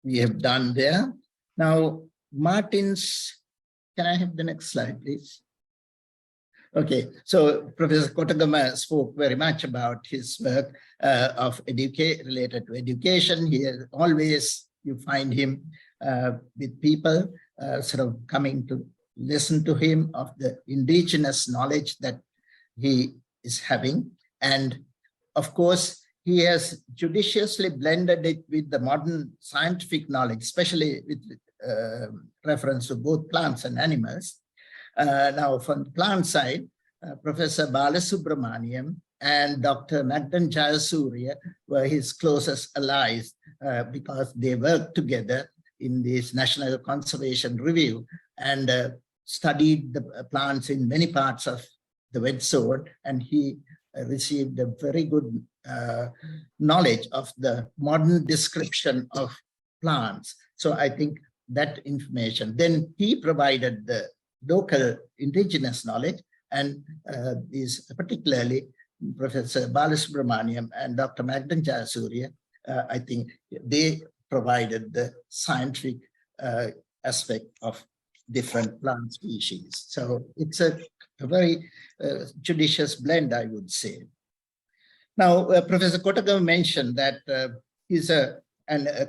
Speaker 6: we have done there. Now, Martin's, can I have the next slide, please? Okay, so Professor Kotagama spoke very much about his work of related to education. He has always, you find him with people sort of coming to listen to him of the indigenous knowledge that he is having. And of course, he has judiciously blended it with the modern scientific knowledge, especially with reference to both plants and animals. Now, from the plant side, Professor Balasubramaniam and Dr. Magdan Jayasuriya were his closest allies because they worked together in this National Conservation Review and studied the plants in many parts of the wet zone, and he received a very good knowledge of the modern description of plants. So I think that information, then he provided the local indigenous knowledge, and these particularly Professor Balasubramaniam and Dr. Magdan Jayasuriya, I think they provided the scientific aspect of different plant species. So it's a very judicious blend, I would say. Now, Professor Kotagama mentioned that he's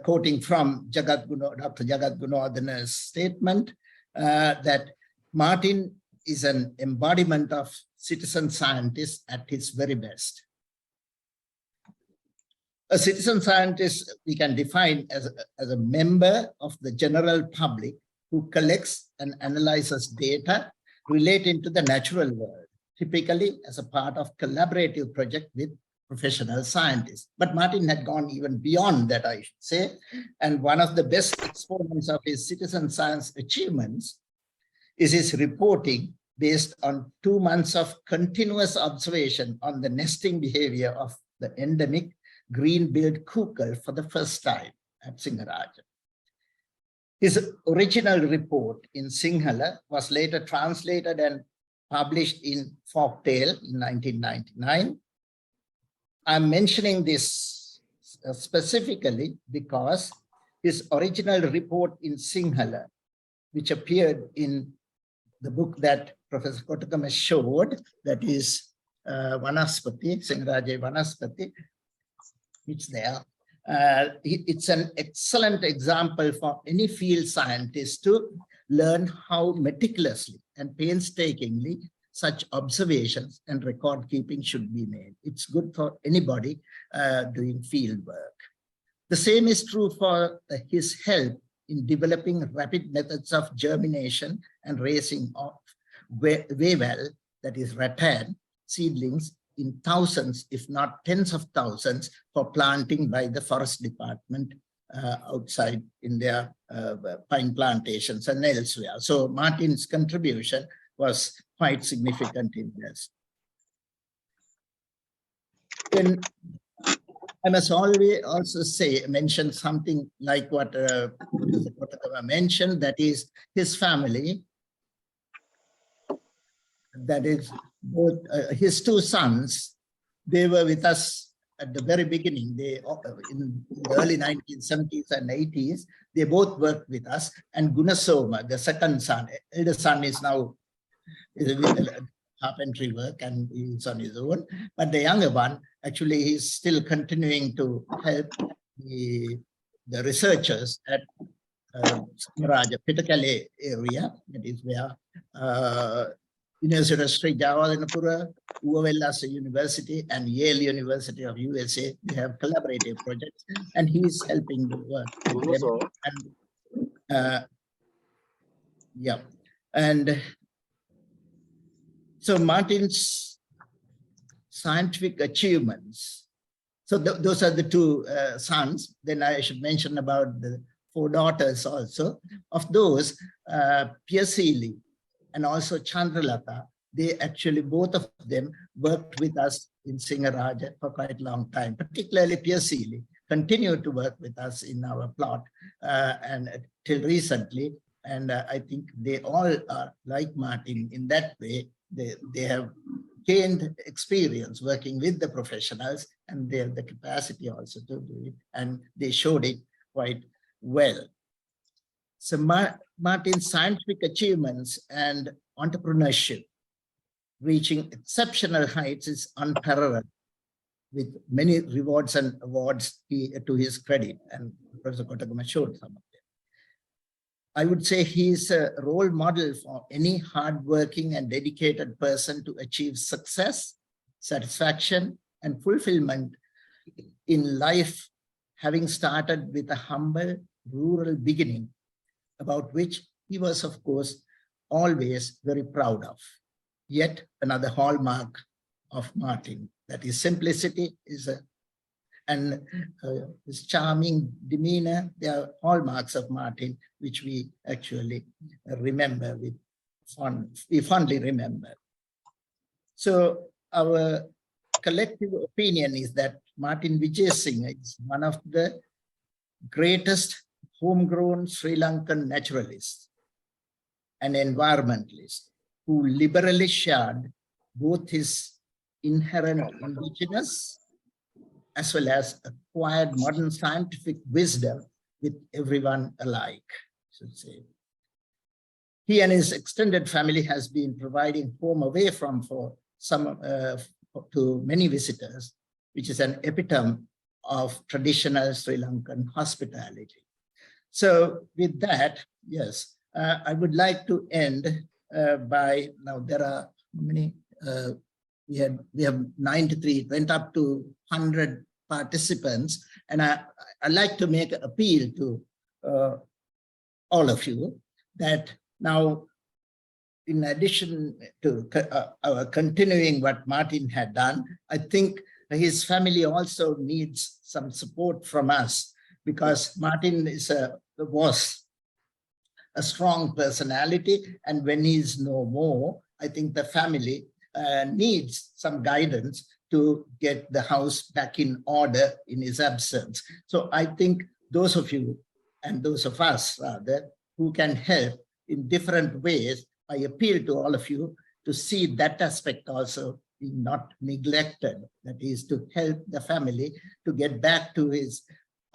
Speaker 6: quoting from Dr. Jagat Gunawardana's statement that Martin is an embodiment of citizen scientist at his very best. A citizen scientist we can define as a member of the general public who collects and analyzes data relating to the natural world, typically as a part of collaborative project with professional scientists. But Martin had gone even beyond that, I should say. And one of the best exponents of his citizen science achievements is his reporting based on 2 months of continuous observation on the nesting behavior of the endemic green-billed kukal for the first time at Sinharaja. His original report in Sinhala was later translated and published in Folktale in 1999. I'm mentioning this specifically because his original report in Sinhala, which appeared in the book that Professor Kotagama showed, that is Vanaspati, Sinharaja Vanaspati, it's there. It's an excellent example for any field scientist to learn how meticulously and painstakingly such observations and record keeping should be made. It's good for anybody doing field work. The same is true for his help in developing rapid methods of germination and raising of Wijesinghe, that is rattan, seedlings in thousands, if not tens of thousands, for planting by the forest department outside in their pine plantations and elsewhere. So Martin's contribution was quite significant in this. then I must always also mention something like what Mr. Kotagama mentioned, that is his family, that is both his two sons. They were with us at the very beginning. They in the early 1970s and 80s, they both worked with us. And Gunasoma, the second son, elder son, is now with carpentry work and he's on his own. But the younger one, actually, he's still continuing to help the researchers at Sinharaja, Pitakale area. That is where University of Sri Jawaharlal Uwellasa University and Yale University of USA, they have collaborative projects, and he's helping the work with them. And, yeah, and so Martin's scientific achievements. So those are the two sons. Then I should mention about the 4 daughters also. Of those, Siril and also Chandralata, they actually, both of them worked with us in Sinharaja for quite a long time, particularly Siril continued to work with us in our plot and till recently. And I think they all are like Martin in that way. They have gained experience working with the professionals, and they have the capacity also to do it, and they showed it quite well. So Martin's scientific achievements and entrepreneurship reaching exceptional heights is unparalleled, with many rewards and awards to his credit, and Professor Kotagama showed some of them. I would say he is a role model for any hardworking and dedicated person to achieve success, satisfaction, and fulfillment in life, having started with a humble rural beginning, about which he was, of course, always very proud of. Yet another hallmark of Martin, that is simplicity, and his charming demeanor, they are hallmarks of Martin, which we actually remember with we fondly remember. So our collective opinion is that Martin Wijesinghe is one of the greatest homegrown Sri Lankan naturalists and environmentalists who liberally shared both his inherent indigenous as well as acquired modern scientific wisdom with everyone alike, I should say. He and his extended family has been providing home away from for some to many visitors, which is an epitome of traditional Sri Lankan hospitality. So with that, yes, I would like to end by, now there are how many, we have 93, it went up to 100 participants, and I'd like to make an appeal to all of you that now, in addition to our continuing what Martin had done, I think his family also needs some support from us, because Martin was a strong personality, and when he's no more, I think the family needs some guidance to get the house back in order in his absence. So I think those of you and those of us rather who can help in different ways, I appeal to all of you to see that aspect also being not neglected, that is to help the family to get back to his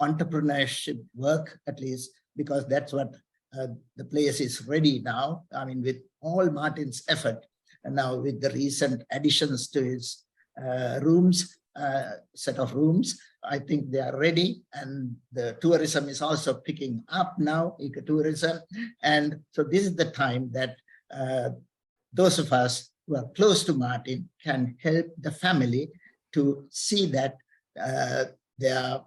Speaker 6: entrepreneurship work, at least, because that's what the place is ready now. I mean, with all Martin's effort, and now with the recent additions to his rooms, set of rooms, I think they are ready, and the tourism is also picking up now, ecotourism. And so this is the time that those of us who are close to Martin can help the family to see that the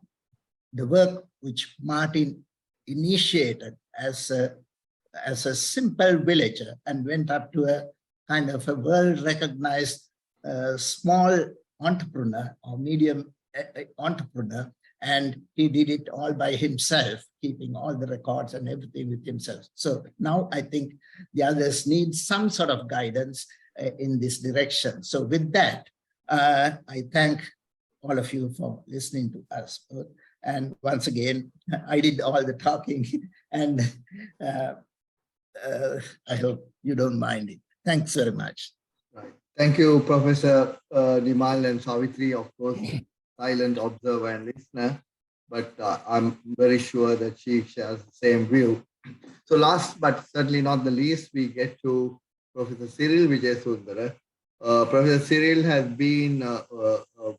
Speaker 6: work which Martin initiated as a simple villager and went up to a kind of a world-recognized small entrepreneur or medium entrepreneur, and he did it all by himself, keeping all the records and everything with himself. So now I think the others need some sort of guidance in this direction. So with that, I thank all of you for listening to us. And once again, I did all the talking, and I hope you don't mind it. Thanks very much.
Speaker 1: Right. Thank you, Professor Nimal and Savithri, of course, silent observer and listener, but I'm very sure that she shares the same view. So last but certainly not the least, we get to Professor Siril Wijesundera. Professor Siril has been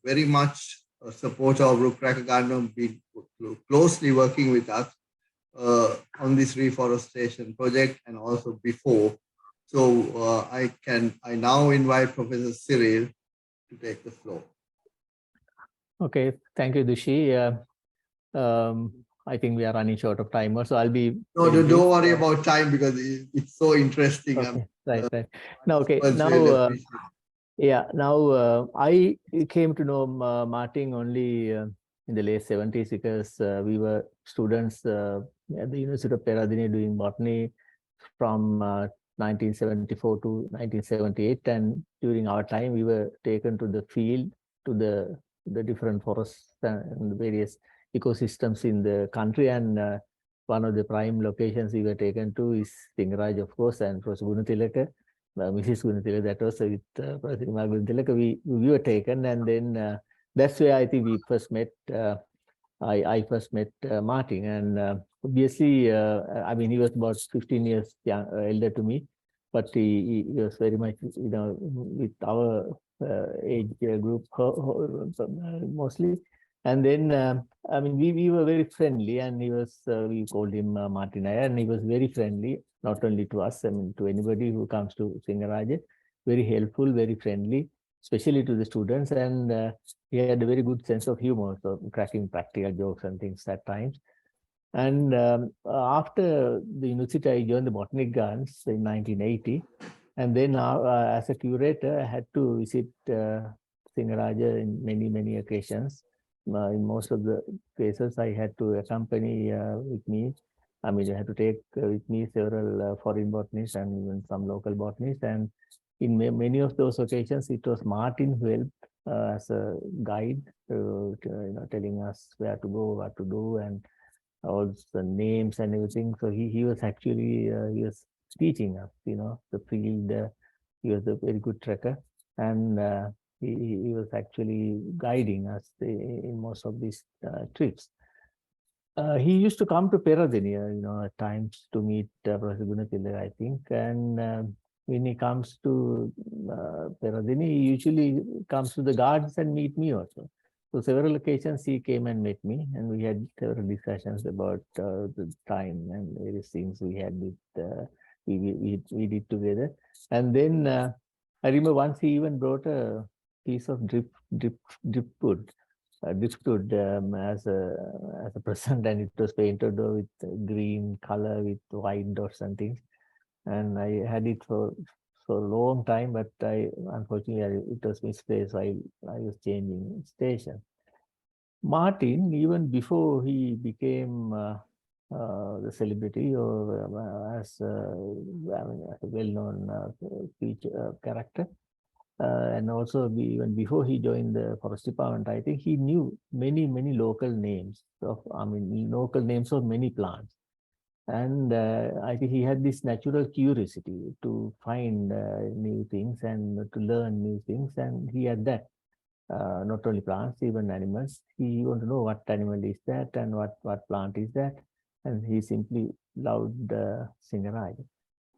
Speaker 1: very much a supporter of Ruk Rakaganno, been closely working with us on this reforestation project and also before. So I now invite Professor Siril to take the floor.
Speaker 7: Okay, thank you, Dushi. I think we are running short of time, so I'll be.
Speaker 1: No, don't worry about time because it's so interesting.
Speaker 7: Okay, right. No, okay.
Speaker 1: Now,
Speaker 7: now I came to know Martin only in the late 70s because we were students at the University of Peradeniya doing botany from 1974 to 1978, and during our time we were taken to the field to the different forests and the various ecosystems in the country, and one of the prime locations we were taken to is Sinharaja, of course, and Prof. Gunatileka, Mrs. Gunatileka, that was with Prof. Gunatileka, we were taken, and then that's where I think we first met. I first met Martin, and obviously, I mean, he was about 15 years elder to me, but he was very much, with our age group mostly. And then, I mean, we were very friendly, and he was, we called him Martin Iyer, and he was very friendly, not only to us, I mean, to anybody who comes to Sinharaja, very helpful, very friendly, especially to the students, and he had a very good sense of humor, so cracking practical jokes and things at times. And after the university, I joined the Botanic Gardens in 1980, and then as a curator, I had to visit Sinharaja in many occasions. In most of the cases, I had to accompany with me. I mean, I had to take with me several foreign botanists and even some local botanists. And in many of those occasions, it was Martin who helped as a guide, telling us where to go, what to do, and all the names and everything. So he was actually he was teaching us, the field. He was a very good trekker, and he was actually guiding us in most of these trips. He used to come to Peradeniya, at times to meet Professor Gunatileka, I think. And when he comes to Peradeniya, he usually comes to the gardens and meet me also. So several occasions he came and met me, and we had several discussions about the time and various things we had with we did together. And then I remember once he even brought a piece of driftwood as a present, and it was painted with green color with white dots and things. And I had it for a long time, but unfortunately it was misplaced. I was changing station. Martin, even before he became the celebrity or as a well-known character, and also even before he joined the forest department, I think he knew many local names of many plants. And I think he had this natural curiosity to find new things and to learn new things, and he had that. Not only plants, even animals. He wanted to know what animal is that and what plant is that, and he simply loved Sinharaja.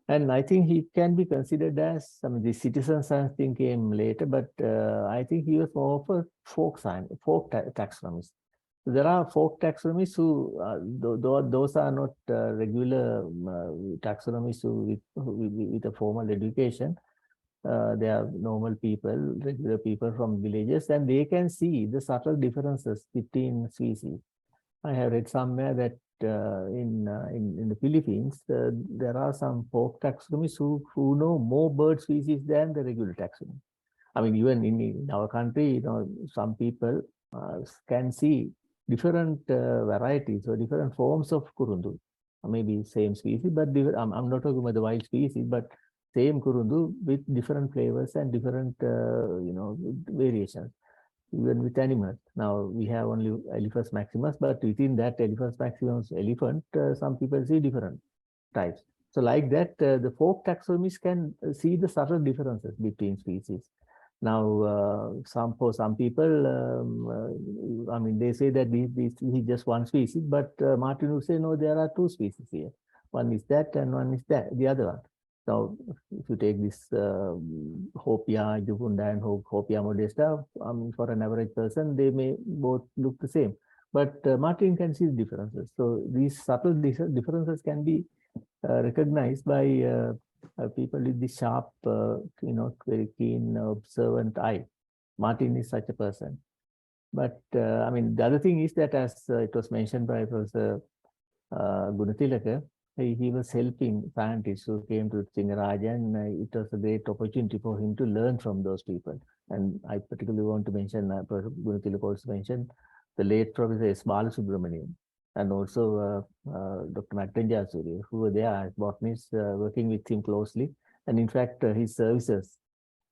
Speaker 7: And I think he can be considered as, the citizen science thing came later, but I think he was more of a folk taxonomist. So there are folk taxonomists who, those are not regular taxonomists with a formal education. They are normal people, regular people from villages, and they can see the subtle differences between species. I have read somewhere that in the Philippines, there are some folk taxonomists who know more bird species than the regular taxonomy. I mean, even in our country, some people can see different varieties or different forms of kurundu. Maybe same species, but I'm not talking about the wild species, but same kurundu with different flavors and different, variations. even with animals. Now we have only Elephas maximus, but within that Elephas maximus elephant, some people see different types. So like that, the folk taxonomists can see the subtle differences between species. Now, for some people, I mean, they say that this is just one species, but Martin would say, no, there are two species here. One is that and one is that, the other one. So if you take this Hopia juvunda and Hopia modesta, for an average person, they may both look the same. But Martin can see the differences. So these subtle differences can be recognized by people with the sharp, very keen, observant eye. Martin is such a person. But I mean, the other thing is that, as it was mentioned by Professor Gunatileka, he was helping scientists who came to Sinharaja, and it was a great opportunity for him to learn from those people. And I particularly want to mention, Professor Gunatileka also mentioned the late Professor S. Balasubramanian, and also Dr. Mattanjasuri, who were there as botanists working with him closely. And in fact, his services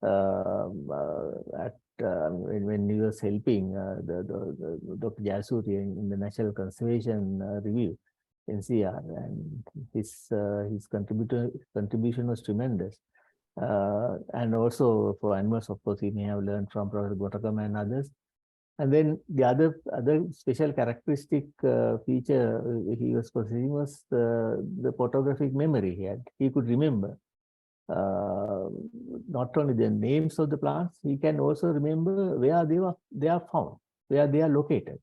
Speaker 7: when he was helping Dr. Jasuri in the National Conservation Review, NCR, and his contribution was tremendous. And also for animals, of course, he may have learned from Professor Kotagama and others. And then the other special characteristic feature he was possessing was the photographic memory he had. He could remember not only the names of the plants, he can also remember where they are found, where they are located.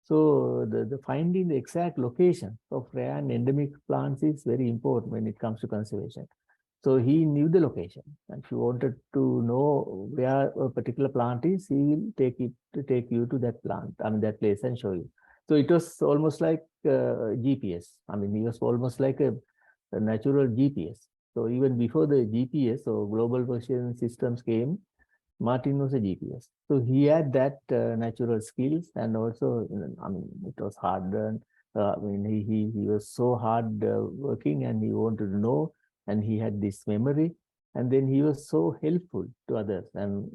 Speaker 7: So the finding the exact location of rare and endemic plants is very important when it comes to conservation. So he knew the location, and if you wanted to know where a particular plant is, he will take you to that plant, that place, and show you. So it was almost like GPS. I mean, he was almost like a natural GPS. So even before the GPS or global position systems came, Martin was a GPS. So he had that natural skills, and also, it was hard done. He was so hard working, and he wanted to know, and he had this memory, and then he was so helpful to others. And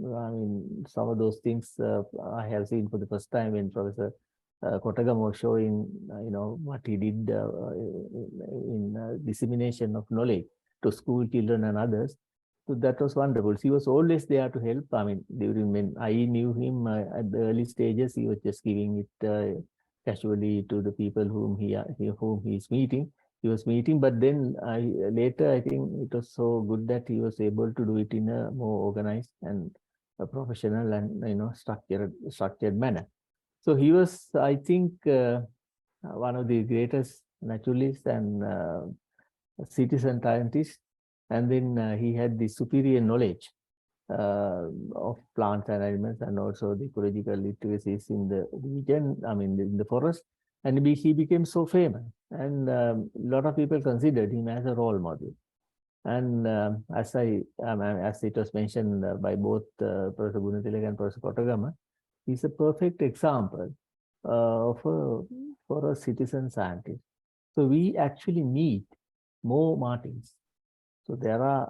Speaker 7: some of those things I have seen for the first time when Professor Kotagama was showing, what he did in dissemination of knowledge to school children and others. So that was wonderful. He was always there to help. During when I knew him at the early stages, he was just giving it casually to the people whom he is meeting. He was meeting, but then later I think it was so good that he was able to do it in a more organized and a professional and structured manner. So he was, I think, one of the greatest naturalists and citizen scientists. And then he had the superior knowledge of plants and animals, and also the ecological literacies in the region, in the forest. And he became so famous, and a lot of people considered him as a role model. And as it was mentioned by both Professor Gunatileka and Professor Kotagama, he's a perfect example for a citizen scientist. So we actually need more Martins. So there are,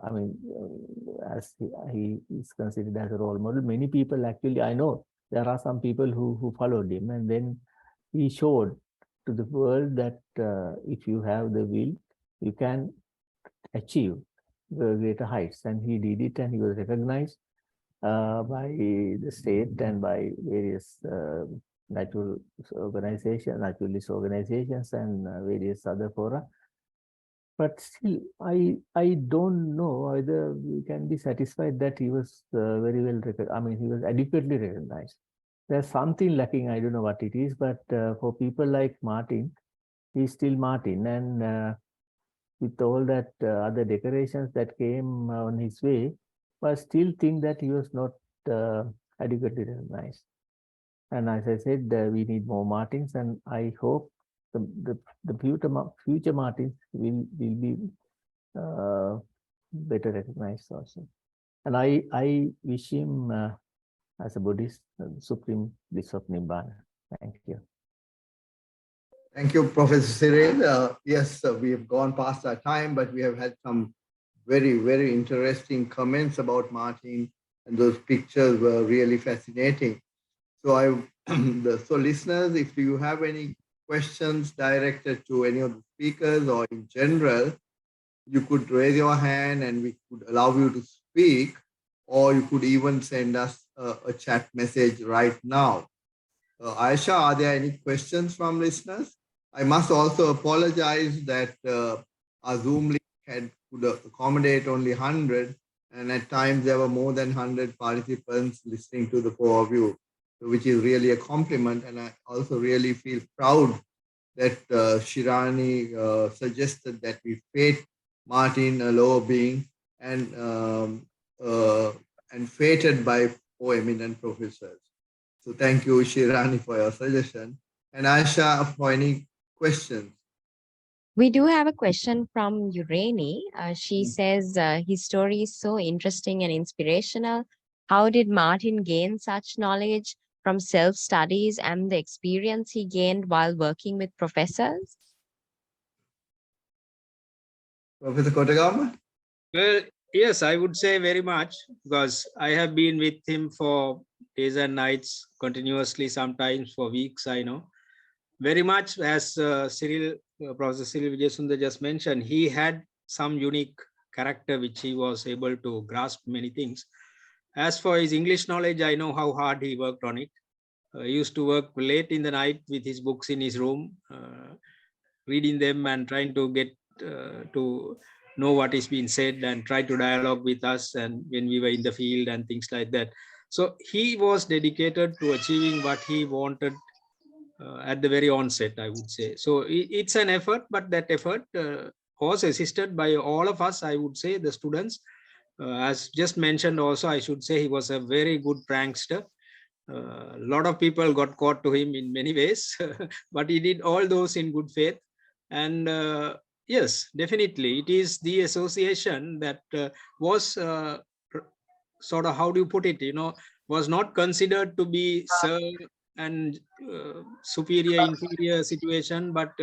Speaker 7: as he is considered as a role model, many people actually, I know there are some people who followed him, and then he showed to the world that if you have the will, you can achieve the greater heights. And he did it, and he was recognized by the state and by various naturalist organizations and various other fora. But still, I don't know whether we can be satisfied that he was very well recognized. He was adequately recognized. There's something lacking. I don't know what it is, but for people like Martin, he's still Martin. And with all that other decorations that came on his way, but still think that he was not adequately recognized. And as I said, we need more Martins, and I hope the future Martins will be better recognized also. And I wish him as a Buddhist supreme bliss of Nibbana. Thank you.
Speaker 1: Thank you, Professor Siril. Yes, we have gone past our time, but we have had some very, very interesting comments about Martin, and those pictures were really fascinating. So listeners, if you have any questions directed to any of the speakers or in general, you could raise your hand and we could allow you to speak, or you could even send us a chat message right now. Aisha, are there any questions from listeners? I must also apologize that our Zoom link could accommodate only 100, and at times there were more than 100 participants listening to the four of you, which is really a compliment. And I also really feel proud that Shirani suggested that we fate Martin, a lower being, and fated by four eminent professors. So thank you, Shirani, for your suggestion. And Aisha, for any questions?
Speaker 5: We do have a question from Urani. She says, his story is so interesting and inspirational. How did Martin gain such knowledge from self-studies and the experience he gained while working with professors?
Speaker 1: Professor Kotagama?
Speaker 4: Well, yes, I would say very much, because I have been with him for days and nights continuously, sometimes for weeks, I know. Very much as Siril, Professor Siril Wijesundera just mentioned, he had some unique character which he was able to grasp many things. As for his English knowledge, I know how hard he worked on it. He used to work late in the night with his books in his room, reading them and trying to get to know what is being said and try to dialogue with us, and when we were in the field and things like that. So he was dedicated to achieving what he wanted at the very onset, I would say. So it's an effort, but that effort was assisted by all of us, I would say, the students. As just mentioned also, I should say he was a very good prankster. A lot of people got caught to him in many ways, but he did all those in good faith. And yes, definitely, it is the association that was sort of, how do you put it, was not considered to be sir and superior, inferior situation, but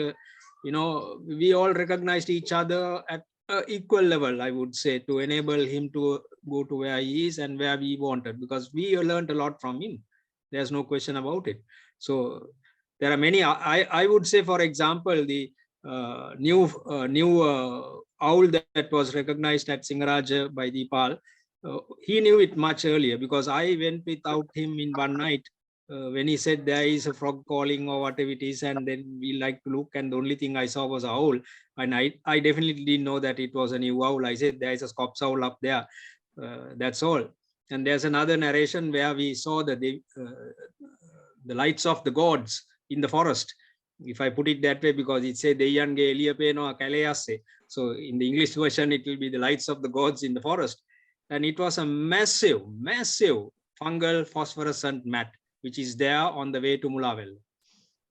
Speaker 4: we all recognized each other at equal level, I would say, to enable him to go to where he is and where we wanted, because we learned a lot from him. There's no question about it. So there are many. I would say, for example, the new owl that was recognized at Sinharaja by Dipal, he knew it much earlier, because I went without him in one night when he said there is a frog calling or whatever it is, and then we like to look, and the only thing I saw was an owl, and I definitely didn't know that it was a new owl. I said there is a scops owl up there, that's all. And there's another narration where we saw the lights of the gods in the forest, if I put it that way, because it said Deyange Eliya Peno Kaleyasse. So in the English version, it will be the lights of the gods in the forest. And it was a massive fungal phosphorescent mat, which is there on the way to Mulavel.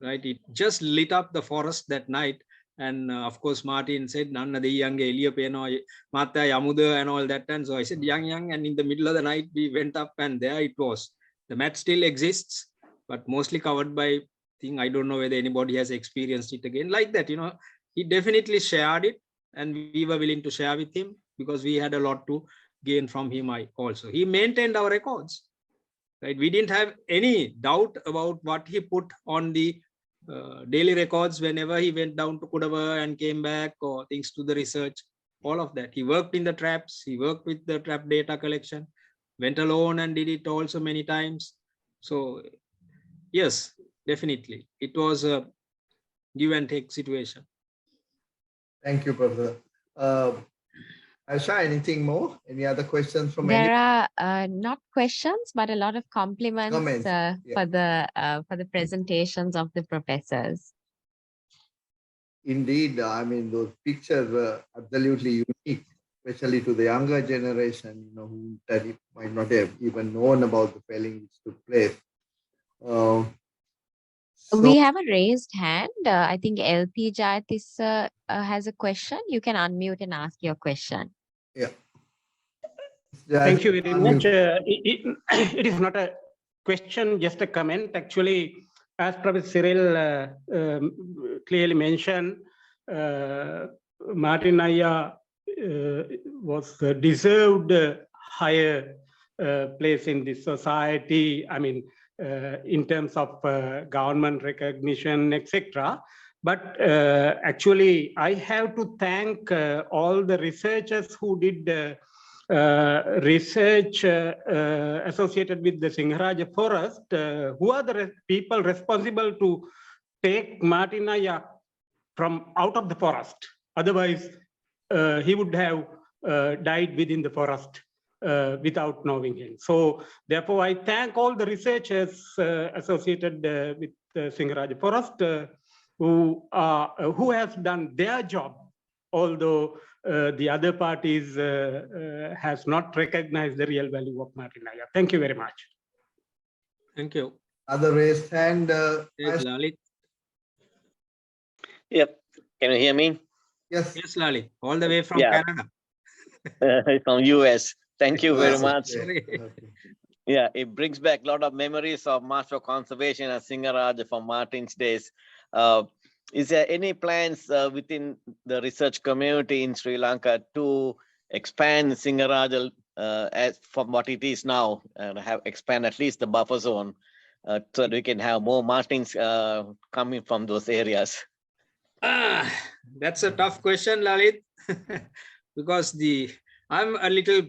Speaker 4: Right? It just lit up the forest that night. And of course, Martin said, Nanna Deyange Eliya Peno Mata Yamuda and all that. And so I said, young. And in the middle of the night, we went up, and there it was. The mat still exists, but mostly covered by thing. I don't know whether anybody has experienced it again like that. He definitely shared it, and we were willing to share with him, because we had a lot to gain from him. Also, he maintained our records. Right? We didn't have any doubt about what he put on the daily records whenever he went down to Kudava and came back, or things to the research, all of that. He worked in the traps, he worked with the trap data collection, went alone and did it also many times. So yes, definitely, it was a give and take situation.
Speaker 1: Thank you, Professor. Aisha, anything more? Any other questions from
Speaker 5: There are not questions, but a lot of compliments for the presentations of the professors.
Speaker 1: Indeed, I mean, those pictures were absolutely unique, especially to the younger generation, who might not have even known about the felling which took place.
Speaker 5: We have a raised hand. I think LP Jayatis has a question. You can unmute and ask your question.
Speaker 1: Yeah.
Speaker 8: Thank you very much. It is not a question, just a comment. Actually, as Professor Siril clearly mentioned, Martin Aya was deserved higher place in this society. I mean, in terms of government recognition, etc. But actually, I have to thank all the researchers who did research associated with the Sinharaja forest, who are the people responsible to take Martinaya from out of the forest. Otherwise, he would have died within the forest without knowing him. So therefore, I thank all the researchers associated with the Sinharaja forest who has done their job, although the other parties has not recognized the real value of Martinaya. Thank you very much.
Speaker 4: Thank you.
Speaker 1: Other raised hand.
Speaker 4: Yes, Lalit.
Speaker 9: Yep. Can you hear me?
Speaker 1: Yes.
Speaker 4: Yes, Lalit. All the way from
Speaker 9: Yeah.
Speaker 4: Canada.
Speaker 9: From US. Thank you very much.
Speaker 1: Okay.
Speaker 9: Yeah, it brings back a lot of memories of March for Conservation and Sinharaja from Martin's days. Is there any plans within the research community in Sri Lanka to expand Sinharaja as from what it is now, and have expand at least the buffer zone so that we can have more Martins coming from those areas?
Speaker 4: That's a tough question, Lalit, because I'm a little,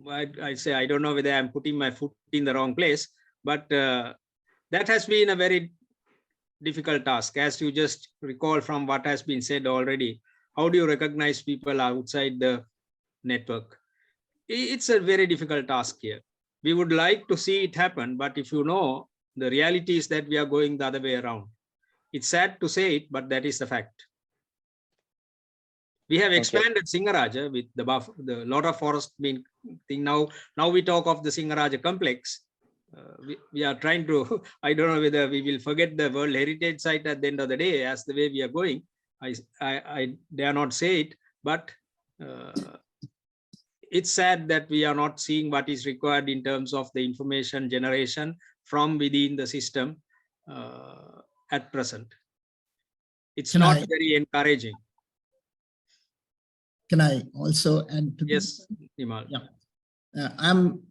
Speaker 4: I say, I don't know whether I'm putting my foot in the wrong place, but that has been a very difficult task. As you just recall from what has been said already, how do you recognize people outside the network? It's a very difficult task here. We would like to see it happen, but if you know, the reality is that we are going the other way around. It's sad to say it, but that is the fact. We have expanded Sinharaja with the lot of forest being thing now. Now we talk of the Sinharaja complex. We are trying to, I don't know whether we will forget the World Heritage Site at the end of the day as the way we are going. I dare not say it, but it's sad that we are not seeing what is required in terms of the information generation from within the system at present. It's not very encouraging.
Speaker 6: Can I also add to
Speaker 4: this? Yes, Nimal.
Speaker 6: Yeah. I'm,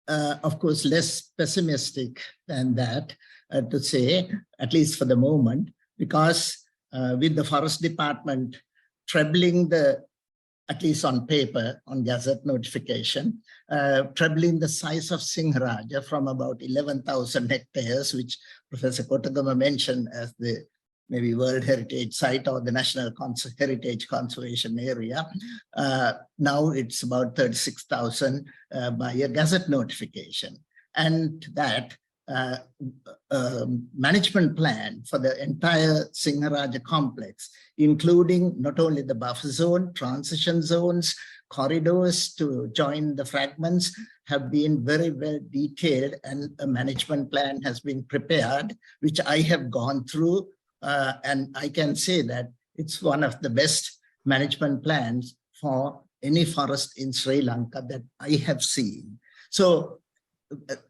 Speaker 6: of course, less pessimistic than that to say, at least for the moment, because with the Forest Department trebling the, at least on paper, on Gazette notification, trebling the size of Sinharaja from about 11,000 hectares, which Professor Kotagama mentioned as the maybe World Heritage Site or the National Heritage Conservation Area. Now it's about 36,000 by a Gazette notification. And that management plan for the entire Sinharaja complex, including not only the buffer zone, transition zones, corridors to join the fragments, have been very well detailed, and a management plan has been prepared, which I have gone through. And I can say that it's one of the best management plans for any forest in Sri Lanka that I have seen. So,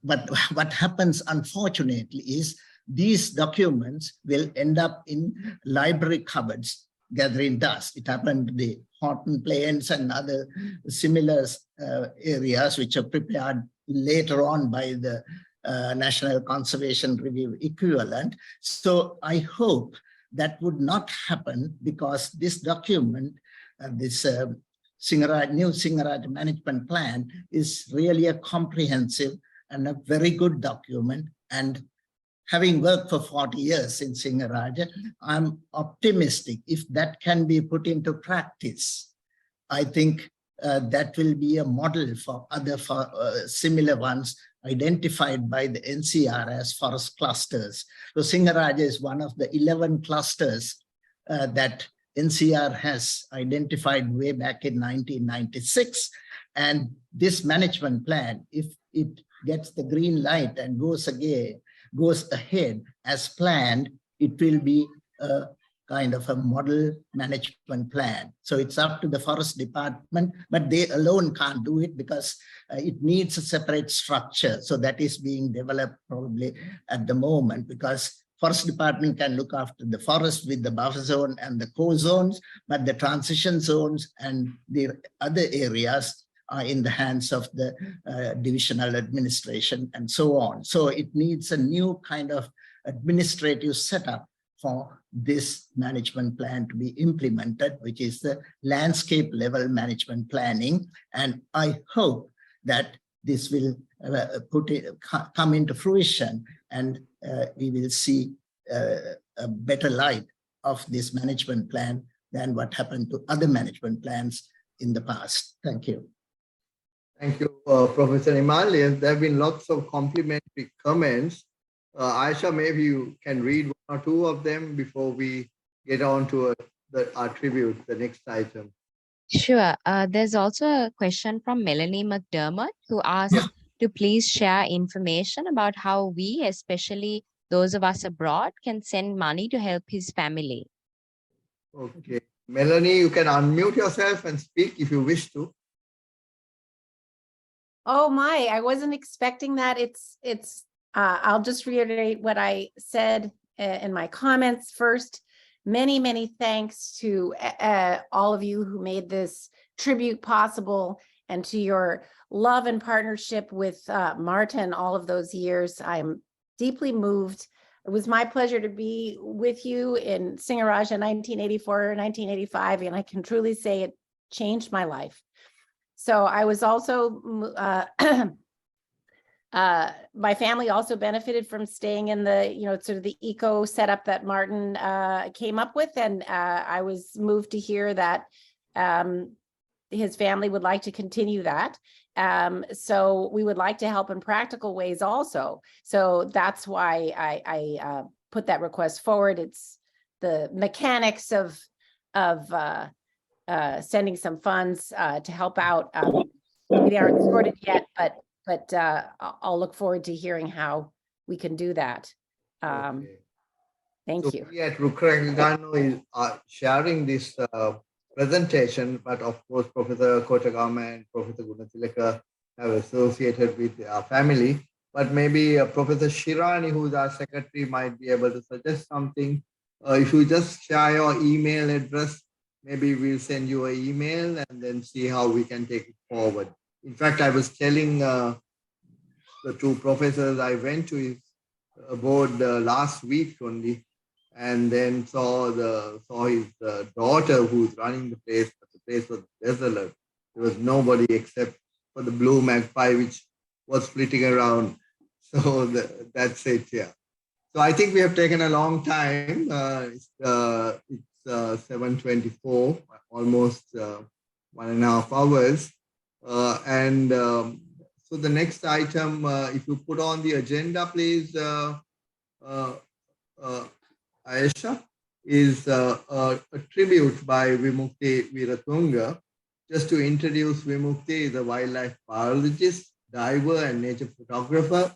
Speaker 6: but what happens, unfortunately, is these documents will end up in library cupboards gathering dust. It happened to the Horton Plains and other similar areas which are prepared later on by the National Conservation Review equivalent. So I hope that would not happen, because this document, this new Sinharaja management plan is really a comprehensive and a very good document. And having worked for 40 years in Sinharaja, I'm optimistic if that can be put into practice. I think that will be a model for other similar ones identified by the NCR as forest clusters. So Sinharaja is one of the 11 clusters that NCR has identified way back in 1996. And this management plan, if it gets the green light and goes ahead as planned, it will be a kind of a model management plan. So it's up to the Forest Department, but they alone can't do it because it needs a separate structure. So that is being developed probably at the moment, because Forest Department can look after the forest with the buffer zone and the core zones, but the transition zones and the other areas are in the hands of the divisional administration and so on. So it needs a new kind of administrative setup for this management plan to be implemented, which is the landscape level management planning. And I hope that this will come into fruition, and we will see a better light of this management plan than what happened to other management plans in the past. Thank you.
Speaker 1: Thank you, Professor Nimal. Yes, there have been lots of complimentary comments. Aisha, maybe you can read one or two of them before we get on to our tribute, the next item.
Speaker 5: Sure. There's also a question from Melanie McDermott, who asks to please share information about how we, especially those of us abroad, can send money to help his family.
Speaker 1: Okay. Melanie, you can unmute yourself and speak if you wish to.
Speaker 10: Oh my, I wasn't expecting that. I'll just reiterate what I said in my comments first. Many, many thanks to all of you who made this tribute possible, and to your love and partnership with Martin all of those years. I'm deeply moved. It was my pleasure to be with you in Sinharaja 1984, 1985, and I can truly say it changed my life. So I was also, my family also benefited from staying in the, sort of the eco setup that Martin came up with. And I was moved to hear that his family would like to continue that. So we would like to help in practical ways also. So that's why I put that request forward. It's the mechanics of sending some funds to help out. They aren't sorted yet, but I'll look forward to hearing how we can do that. Thank you.
Speaker 1: We at Ruk Rakaganno are sharing this presentation, but of course, Professor Kotagama and Professor Gunatileka have associated with our family. But maybe Professor Shirani, who's our secretary, might be able to suggest something. If you just share your email address, maybe we'll send you an email and then see how we can take it forward. In fact, I was telling the two professors I went to his board last week only, and then saw his daughter who's running the place, but the place was desolate. There was nobody except for the blue magpie, which was flitting around. So that's it, yeah. So I think we have taken a long time. It's 7:24, almost 1.5 hours. So the next item, if you put on the agenda, please, Aisha, is a tribute by Vimukti Veeratunga. Just to introduce Vimukti, is a wildlife biologist, diver, and nature photographer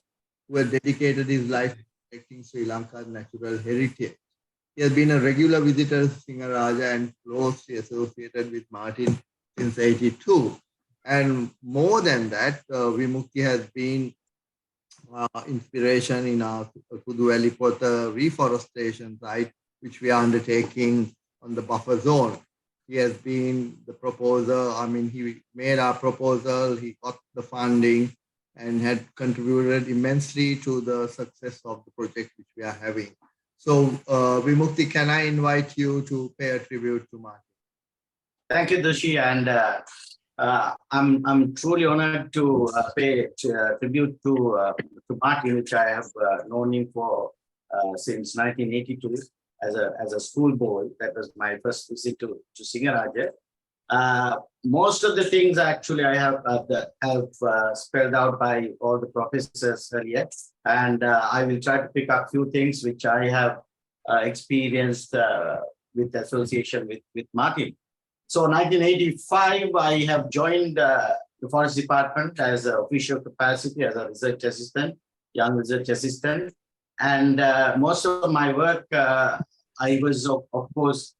Speaker 1: who has dedicated his life to protecting Sri Lanka's natural heritage. He has been a regular visitor to Sinharaja and closely associated with Martin since '82. And more than that, Vimukti has been inspiration in our Kuduvelipota reforestation site, which we are undertaking on the buffer zone. He has been the proposer. I mean, he made our proposal, he got the funding, and had contributed immensely to the success of the project which we are having. So, Vimukti, can I invite you to pay a tribute to Martin?
Speaker 11: Thank you, Dushi, and I'm truly honored to pay tribute to Martin, which I have known him for since 1982 as a school boy. That was my first visit to Sinharaja. Most of the things actually I have spelled out by all the professors earlier, and I will try to pick up a few things which I have experienced with association with Martin. So 1985, I have joined the Forest Department as an official capacity as a research assistant, young research assistant. And most of my work, I was, of course,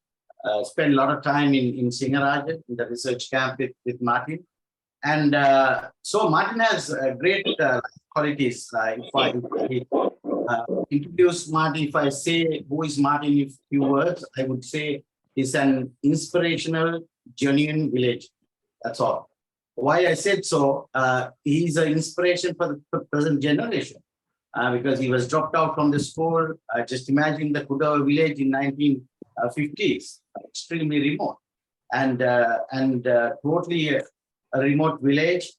Speaker 11: spent a lot of time in Sinharaja, in the research camp with Martin. And so Martin has great qualities. If I introduce Martin, if I say who is Martin in a few words, I would say he's an inspirational, genuine village. That's all. Why I said so, he's an inspiration for the present generation because he was dropped out from the school. Just imagine the Kotagama village in 1950s, extremely remote and totally a remote village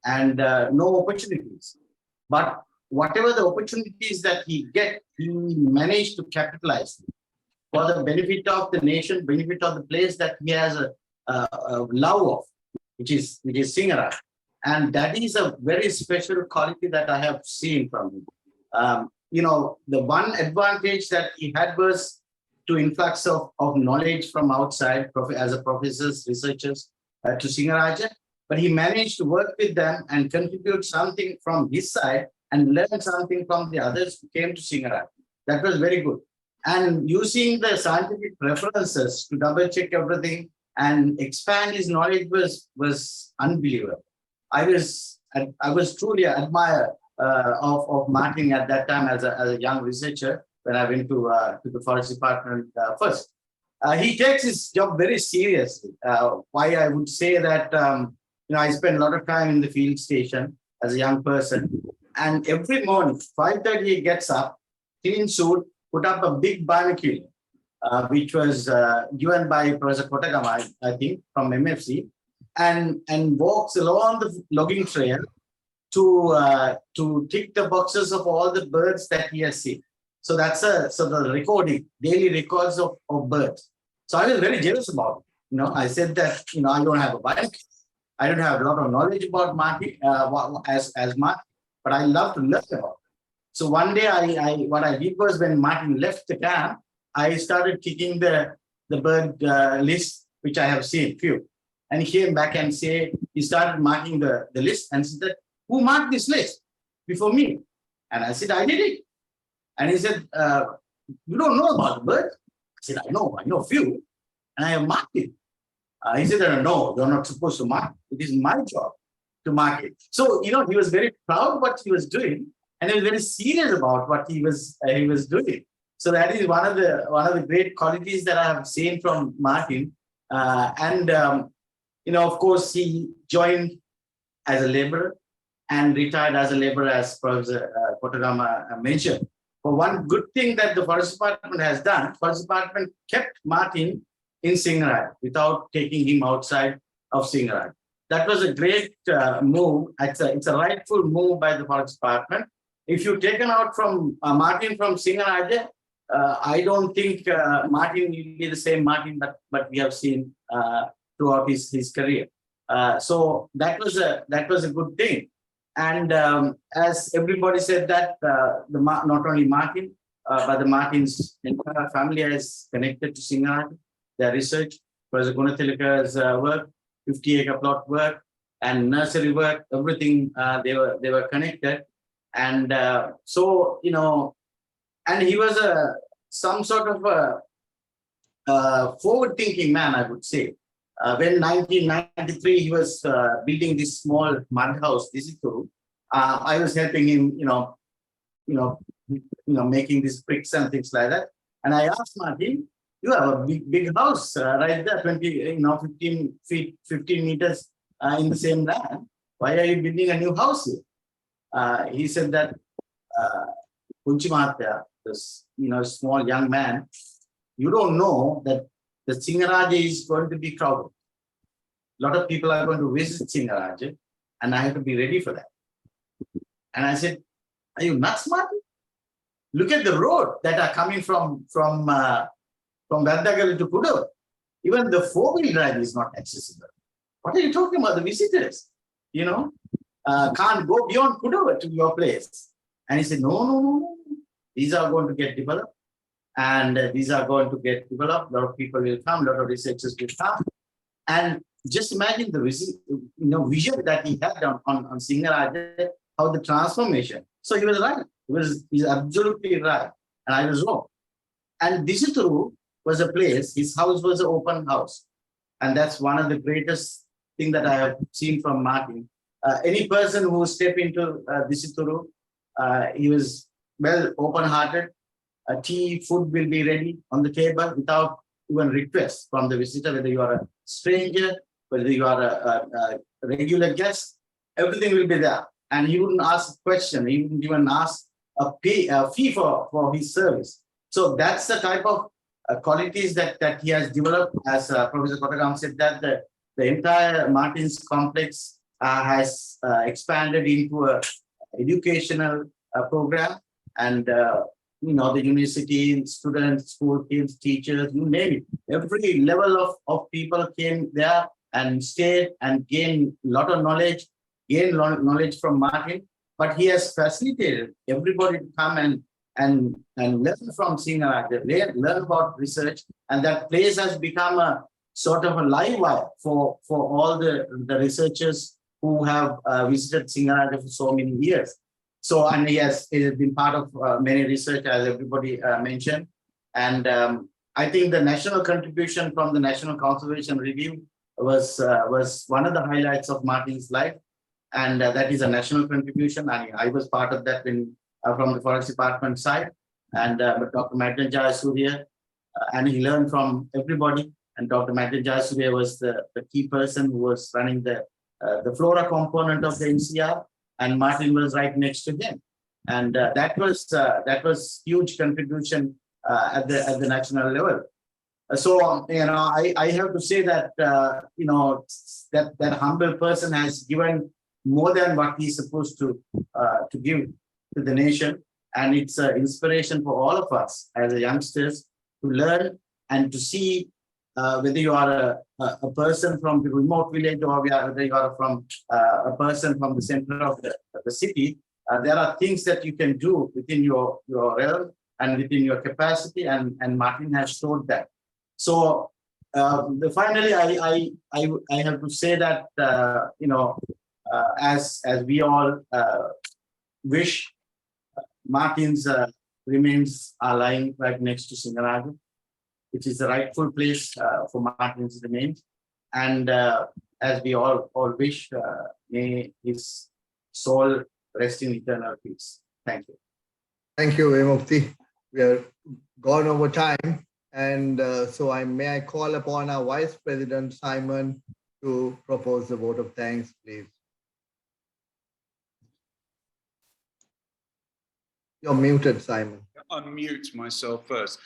Speaker 11: and no opportunities. But whatever the opportunities that he managed to capitalize for the benefit of the nation, benefit of the place that he has a love of, which is Sinharaja. And that is a very special quality that I have seen from him. The one advantage that he had was to influx of knowledge from outside as a professors, researchers to Sinharaja, but he managed to work with them and contribute something from his side and learn something from the others who came to Sinharaja. That was very good. And using the scientific references to double check everything and expand his knowledge was unbelievable. I was truly admired of Martin at that time as a young researcher when I went to the forest department first. He takes his job very seriously. Why I would say that I spent a lot of time in the field station as a young person, and every morning 5:30 he gets up, clean suit, put up a big binocular, which was given by Professor Kotagama, I think, from MFC, and walks along the logging trail to tick the boxes of all the birds that he has seen. So that's the recording, daily records of birds. So I was very jealous about it. I said that I don't have a binocular, I don't have a lot of knowledge about Martin as Martin, but I love to learn about it. So one day, what I did was when Martin left the camp, I started kicking the bird list, which I have seen few. And he came back and he started marking the list and said, who marked this list before me? And I said, I did it. And he said, you don't know about the bird? I said, I know few, and I have marked it. He said, no, you're not supposed to mark it. It is my job to mark it. So, he was very proud of what he was doing, and he was very serious about what he was doing. So that is one of the great qualities that I have seen from Martin. Of course, he joined as a laborer and retired as a laborer, as Professor Kotagama mentioned. But one good thing that the Forest Department has done, Forest Department kept Martin in Sinharaja without taking him outside of Sinharaja. That was a great move. It's a rightful move by the Forest Department. If you've taken out from Martin from Sinharaja, I don't think Martin will be the same Martin but we have seen throughout his career. So that was a good thing. And as everybody said that not only Martin, but the Martin's entire family is connected to Sinharaja, their research, Professor Gunatileka's work, 50-acre plot work, and nursery work, everything they were connected. And and he was some sort of a forward-thinking man, I would say. When 1993 he was building this small mud house, Visituru, I was helping him, making these bricks and things like that. And I asked Martin, you have a big house right there, 15 meters in the same land. Why are you building a new house here? He said that Kunchimatya, this small young man, you don't know that the Sinharaja is going to be crowded. A lot of people are going to visit Sinharaja, and I have to be ready for that. And I said, are you nuts, Martin? Look at the road that are coming from Vandagal to Kudu. Even the four-wheel drive is not accessible. What are you talking about? The visitors, can't go beyond Kudu to your place. And he said, no. These are going to get developed. And these are going to get developed. A lot of people will come, a lot of researchers will come. And just imagine the vision that he had on Sinharaja, how the transformation. So he was right. He's absolutely right. And I was wrong. And Visituru was a place, his house was an open house. And that's one of the greatest things that I have seen from Martin. Any person who step into Visituru, he was well open-hearted. Tea, food will be ready on the table without even request from the visitor, whether you are a stranger, whether you are regular guests, everything will be there. And he wouldn't ask a question, he wouldn't even ask a fee for his service. So that's the type of qualities that he has developed. As Professor Kotagama said, that the entire Martin's complex has expanded into a educational program, and the university, students, school kids, teachers, you name it. Every level of people came there and stayed and gained a lot of knowledge, from Martin. But he has facilitated everybody to come and learn from Sinharaja, learn about research, and that place has become a sort of a live wire for all the researchers who have visited Sinharaja for so many years. So, and he has been part of many research, as everybody mentioned. And I think the national contribution from the National Conservation Review was one of the highlights of Martin's life. And that is a national contribution. I was part of that from the Forest Department side. And Dr. Martin Jayasuriya, and he learned from everybody. And Dr. Martin Jayasuriya was the key person who was running the flora component of the NCR, and Martin was right next to him. And that was huge contribution at the national level. So I have to say that that humble person has given more than what he's supposed to give to the nation, and it's an inspiration for all of us as youngsters to learn and to see whether you are a person from the remote village or whether you are from a person from the center of the city. There are things that you can do within your realm and within your capacity, and Martin has showed that. So finally, I have to say that as we all wish, Martin's remains are lying right next to Sinharaja, which is the rightful place for Martin's remains. And as we all wish, may his soul rest in eternal peace. Thank you.
Speaker 1: Thank you, Vimukti. We are gone over time. And so may I call upon our Vice President, Simon, to propose the vote of thanks, please. You're muted, Simon.
Speaker 12: Unmute myself first.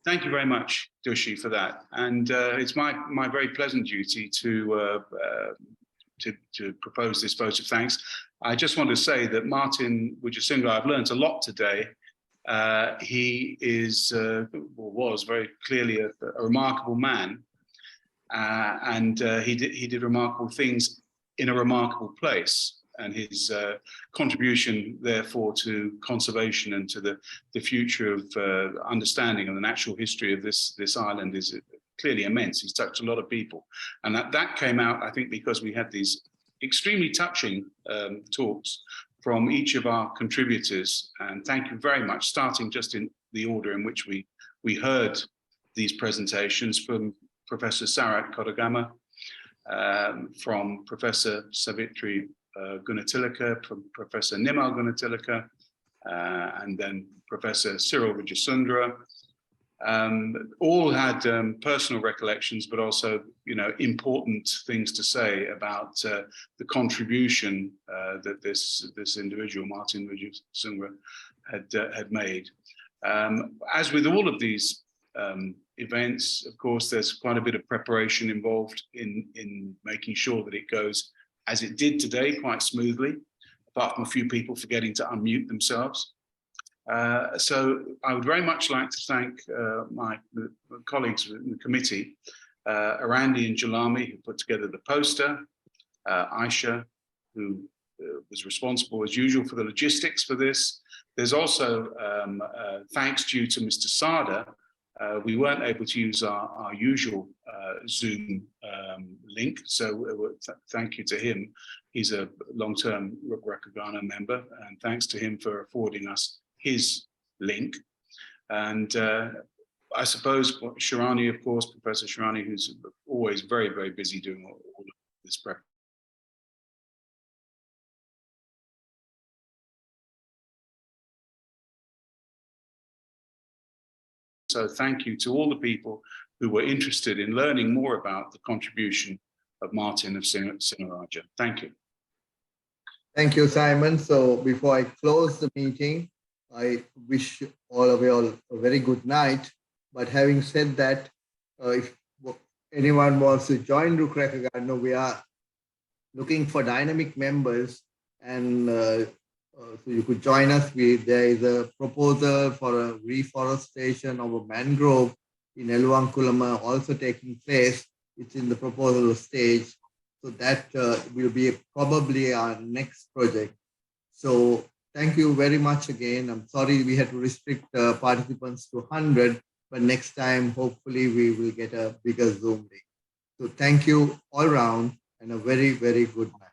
Speaker 12: Thank you very much, Dushi, for that. And it's my very pleasant duty to propose this vote of thanks. I just want to say that Martin Wijesundera, I've learned a lot today. He is, was very clearly a remarkable man, and he did remarkable things in a remarkable place. And his contribution, therefore, to conservation and to the future of understanding of the natural history of this island is clearly immense. He's touched a lot of people, and that came out, I think, because we had these extremely touching talks from each of our contributors. And thank you very much, starting just in the order in which we heard these presentations from Professor Sarath Kotagama, from Professor Savithri Gunatileka, from Professor Nimal Gunatileka, and then Professor Siril Wijesundera. All had personal recollections, but also, important things to say about the contribution that this individual, Martin Wijesundera, had made. As with all of these events, of course, there's quite a bit of preparation involved in making sure that it goes as it did today, quite smoothly, apart from a few people forgetting to unmute themselves. So I would very much like to thank my colleagues in the committee, Arandi and Jalami, who put together the poster, Aisha, who was responsible as usual for the logistics for this. There's also thanks due to Mr. Sada. We weren't able to use our usual Zoom link, so thank you to him. He's a long-term Ruk Rakaganno member, and thanks to him for affording us his link. And I suppose Shirani, of course, Professor Shirani, who's always very, very busy doing all of this prep. So thank you to all the people who were interested in learning more about the contribution Martin of Sinharaja. Thank you.
Speaker 1: Thank you, Simon. So before I close the meeting, I wish all of you all a very good night. But having said that, if anyone wants to join Ruk Rakaganno, we are looking for dynamic members, and so you could join us. There is a proposal for a reforestation of a mangrove in Eluwankulama also taking place. It's in the proposal stage. So that will be probably our next project. So thank you very much again. I'm sorry we had to restrict participants to 100, but next time, hopefully we will get a bigger Zoom link. So thank you all around and a very, very good night.